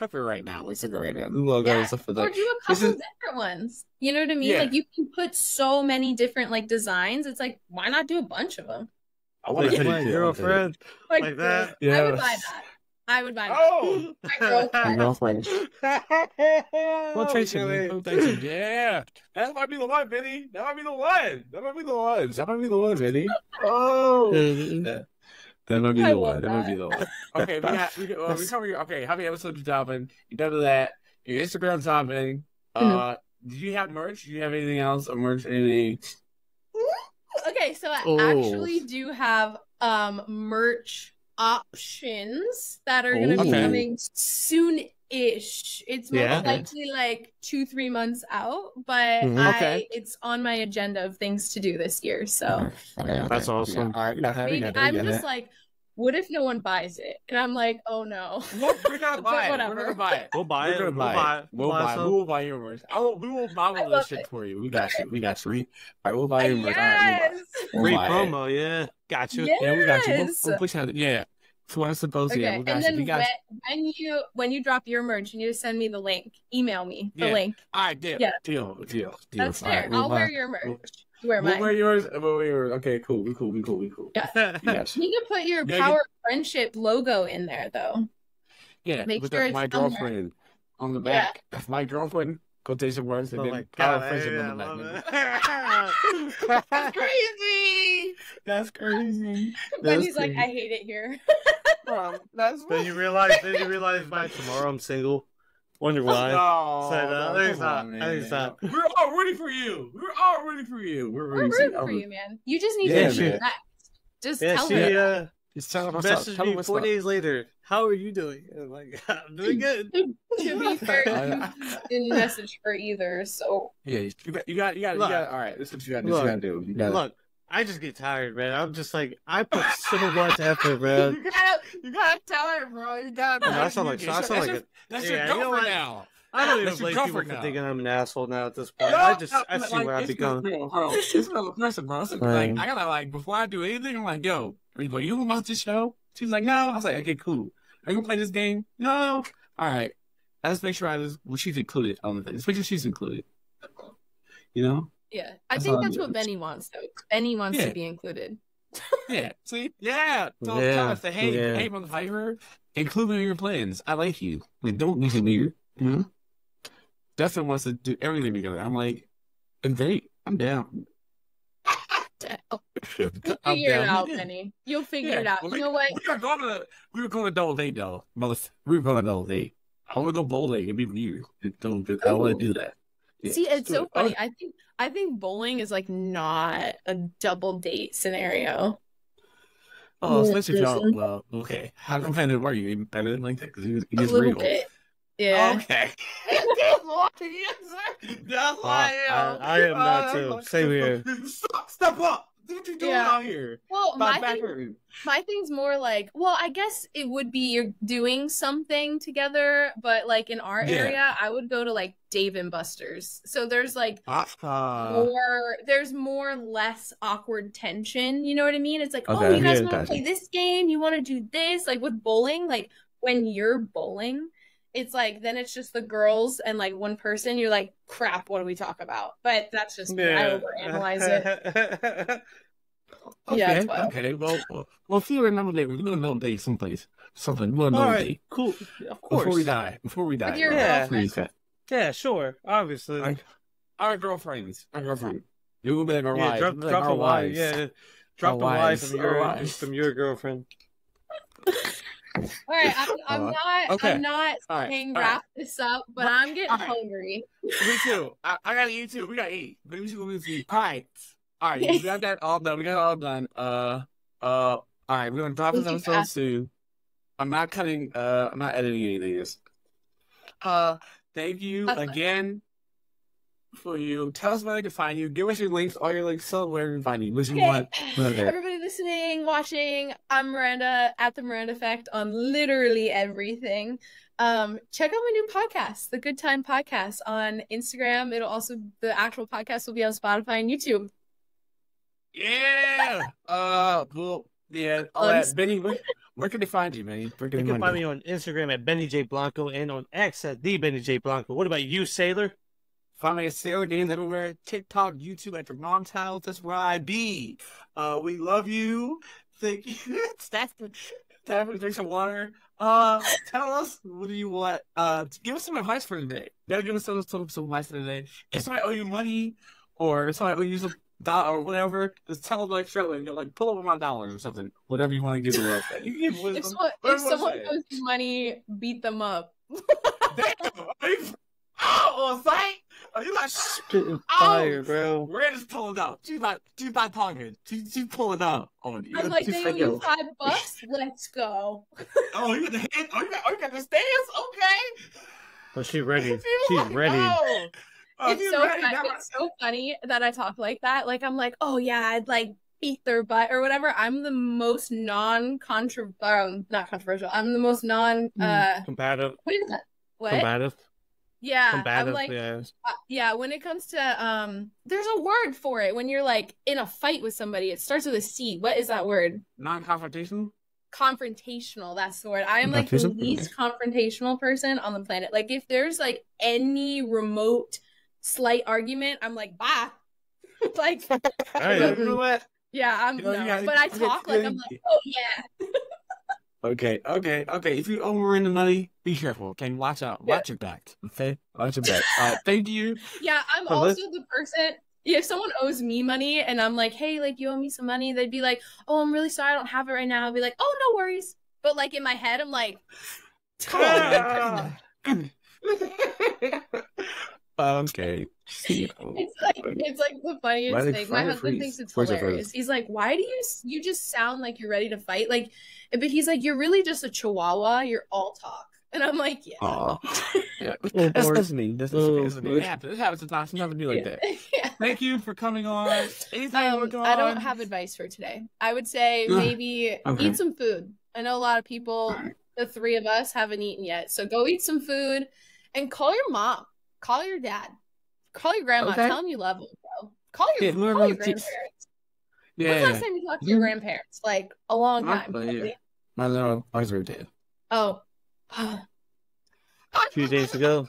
now. We're cooking right now. New logos for that. Or do a couple different ones. You know what I mean? Like you can put so many different designs. It's like, why not do a bunch of them? I want to put my girlfriend like that. Yeah. I would buy that. Oh, my girlfriend. Yeah, that might be the one, Vinny. That might be the one, Vinny. Oh, that might be the one. Okay, we cover. Okay, how many episodes you dropping? You done that? Your Instagram dropping. Do you have merch? Do you have anything else or merch? Anything? Okay, so I actually do have merch options that are going to be coming soon-ish. It's most likely like 2-3 months out, but it's on my agenda of things to do this year. So that's awesome. I'm just like, what if no one buys it? And I'm like, oh no. We're gonna buy it. We're gonna buy it. We'll buy it. We will buy your merch. We will buy all this shit for you. We got you. All right, we'll buy your merch. Yes. Free promo, yeah. Got you. Yes. Yeah, we got you. We'll push out. Yeah. So I'm supposed to. Yeah, we got and you. then when you drop your merch, you need to send me the link. Email me the link. All right, deal. That's fair. I'll wear your merch. We'll wear yours. Okay, cool. We cool. Yeah. Yes. You can put your Power Friendship logo in there, though. Yeah, make sure it's my girlfriend on the back. That's my girlfriend. Quotation words and then Power Friendship on the back. That's crazy. But he's like, I hate it here. Then you realize by tomorrow I'm single. Wonder why? No, stop. We're all rooting for you. We're rooting for you, man. You just need to connect. Just tell her. Just tell her. Message me 4 days later. How are you doing? I'm like, I'm doing good. To be fair, you didn't message her either, so. Yeah, you got. All right, this is what you got to do. Look, I just get tired, man. I'm just like, I put so much effort, man. You gotta tell her, bro. You gotta. I sound like that's your girlfriend now. I don't even blame people for thinking I'm an asshole now at this point. I see where I've become. It's another person, bro. Like, I gotta before I do anything, I'm like, yo, are you about this show? She's like, no. I was like, okay, cool. Are you gonna play this game? No. All right. Let's make sure she's included on the thing. Let's make sure she's included. You know? Yeah. I think that's what Benny wants, though. Benny wants to be included. Yeah. See? Yeah. Tell us to, hey, motherfucker, include me in your plans. I like you. Like, don't make it weird. You know? Dustin wants to do everything together. I'm like, great. I'm down. You'll figure it out, Benny. You'll figure it out. Well, you know what? We were going to double date, though. We were going to double date. I want to go bowling. It'd be weird. I want to do that. Yeah. See, it's so funny. I think bowling is like not a double date scenario. Oh, especially if y'all. Well, okay. How competitive are you? Even better than like that? Because you just real. Bit. Yeah. Okay. That's why I am not too. Same here. Step up. What you doing out here? Well, my thing's more like, well, I guess it would be you're doing something together, but like in our area, I would go to like Dave and Buster's. So there's like more less awkward tension. You know what I mean? It's like, oh, you guys want to play this game? You want to do this? Like with bowling, like when you're bowling, it's like, then it's just the girls and like one person. You're like, crap, what do we talk about? But that's just me. I overanalyze it. Okay. Well, if you remember that, we're doing another day someplace. Something. We're another day. Cool. Of course. Before we die. With your girlfriend. Yeah, sure. Obviously. Our girlfriends. You will be like our wives. Drop the wives. Yeah. Drop the wives from your girlfriend. All right, I'm not saying wrap this up, but I'm getting hungry. Me too. I gotta eat too. We gotta eat. Let me see. All right. We got that all done. All right. We're gonna drop this episode soon. I'm not editing any of this. Thank you again for you. Tell us where they can find you. Give us your links, all your links, so where we can find you. Everybody listening, watching, I'm Miranda at the Miranda Effect on literally everything. Check out my new podcast, the Good Time Podcast, on Instagram. The actual podcast will be on Spotify and YouTube. Yeah. Benny, where can they find you, man? You can find me on Instagram at Benny J Blanco and on X at the Benny J Blanco. What about you, Sailor? Find me at Sailor Games everywhere. TikTok, YouTube, at your mom's house. That's where I be. We love you. Thank you. Drink some water. Tell us, what do you want? Give us some advice for today. Give us some advice for today. If somebody owe you money, or somebody owe you some dollar or whatever, just tell them like straight like pull over my $1 or something. Whatever you want to give the world. You can give wisdom. If someone owes you money, beat them up. Damn. Oh, fight! Oh, you got spitting fire, bro. Miranda's pulling out. She's not talking. She's pulling out on you. I'm like, they owe you $5. Let's go. Oh, you got the hand. Oh, you got the stance. Okay. Oh, she's ready. She's ready. It's so funny that I talk like that. Like I'm like, oh yeah, I'd like beat their butt or whatever. I'm the most not controversial. I'm the most combative. What is that? What? Combative. Yeah, combative. I'm like, yeah. When it comes to there's a word for it. When you're like in a fight with somebody, it starts with a C. What is that word? Non-confrontational. Confrontational. That's the word. I am like the least confrontational person on the planet. Like if there's like any remote slight argument, I'm like, bye. Like, yeah, I'm. But I talk like I'm like, oh yeah. Okay. If you owe Miranda money, be careful. Okay, watch out. Watch your back. Okay, watch your back. Thank you. Yeah, I'm also the person. If someone owes me money and I'm like, hey, like you owe me some money, they'd be like, oh, I'm really sorry, I don't have it right now. I'll be like, oh, no worries. But like in my head, I'm like, Okay. It's like the funniest thing. My husband thinks it's hilarious. He's like, "Why do you just sound like you're ready to fight?" Like, but he's like, "You're really just a chihuahua. You're all talk." And I'm like, "Yeah." Yeah. That's me. That's me. It happens. It happens sometimes. Nothing to be like that. Yeah. Thank you for coming on. Anything working on? I don't have advice for today. I would say maybe eat some food. I know a lot of people, the three of us, haven't eaten yet. So go eat some food and call your mom. Call your dad. Call your grandma. Tell them you love them, bro. Call your grandparents. Yeah. When's the last time you talked to your grandparents? Like a long time. My little boys were dead. Oh. A few days ago.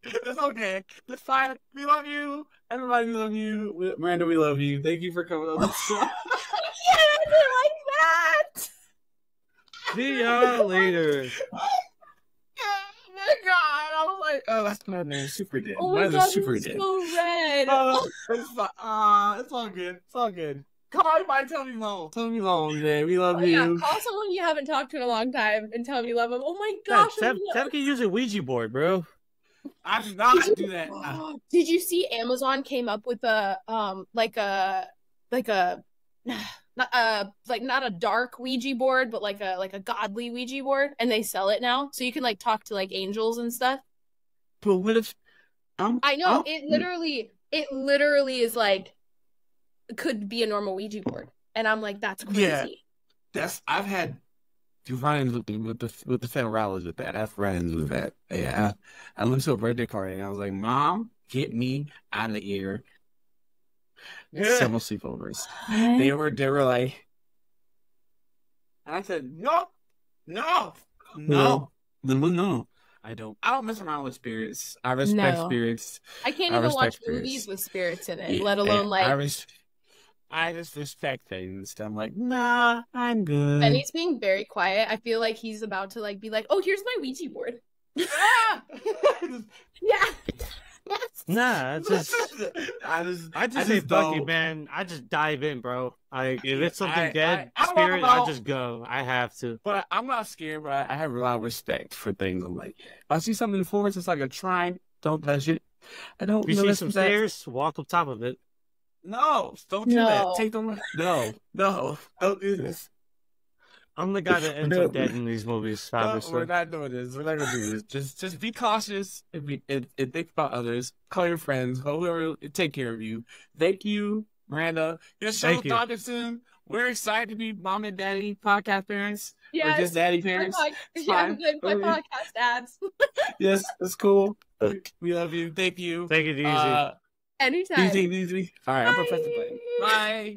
It's okay. It's fine. We love you. Everybody love you. Miranda, we love you. Thank you for coming on the show. Yeah, like that. See y'all later. Oh my god! I was like, oh, that's my name. Super dead. Oh my god, super it's dead. so red. It's all good. It's all good. Come on, everybody, tell me long. Tell me long, man. We love you. Yeah, call someone you haven't talked to in a long time and tell them you love them. Oh my gosh. Tev can use a Ouija board, bro. I did not do that. Did you see Amazon came up with a not a dark Ouija board, but like a godly Ouija board, and they sell it now, so you can like talk to like angels and stuff. But what if I know it literally is like could be a normal Ouija board, and I'm like, that's crazy. Yeah, I've had friends with the federalists with that. I have friends with that. Yeah, I went to a birthday party and I was like, "Mom, get me out of here." Several sleepovers. They were like, and I said, no. I don't mess around with spirits. I respect spirits. I can't even watch movies with spirits in it, let alone like. I just respect things. I'm like, nah, I'm good. And he's being very quiet. I feel like he's about to like be like, "Oh, here's my Ouija board." Yeah. Nah, it's just I just say fuck you, man. I just dive in, bro. Like if it's something dead spirit, I just go. I have to. But I'm not scared, but I have a lot of respect for things. I'm like, if I see something in the forest, it's like a shrine, don't touch it. I don't. If you see some stairs, walk up top of it. No, don't do that. Take them. No, don't do this. I'm the guy that ends up dead in these movies. Obviously. We're not doing this. We're not gonna do this. Just be cautious and think about others. Call your friends. Whoever take care of you. Thank you, Miranda. Your show starting soon. We're excited to be mom and daddy podcast parents. Yes, or just daddy parents. My podcast dads. Yes, that's cool. We love you. Thank you. Take it easy. Anytime. Easy. All right, I'm Professor Blaine. Bye.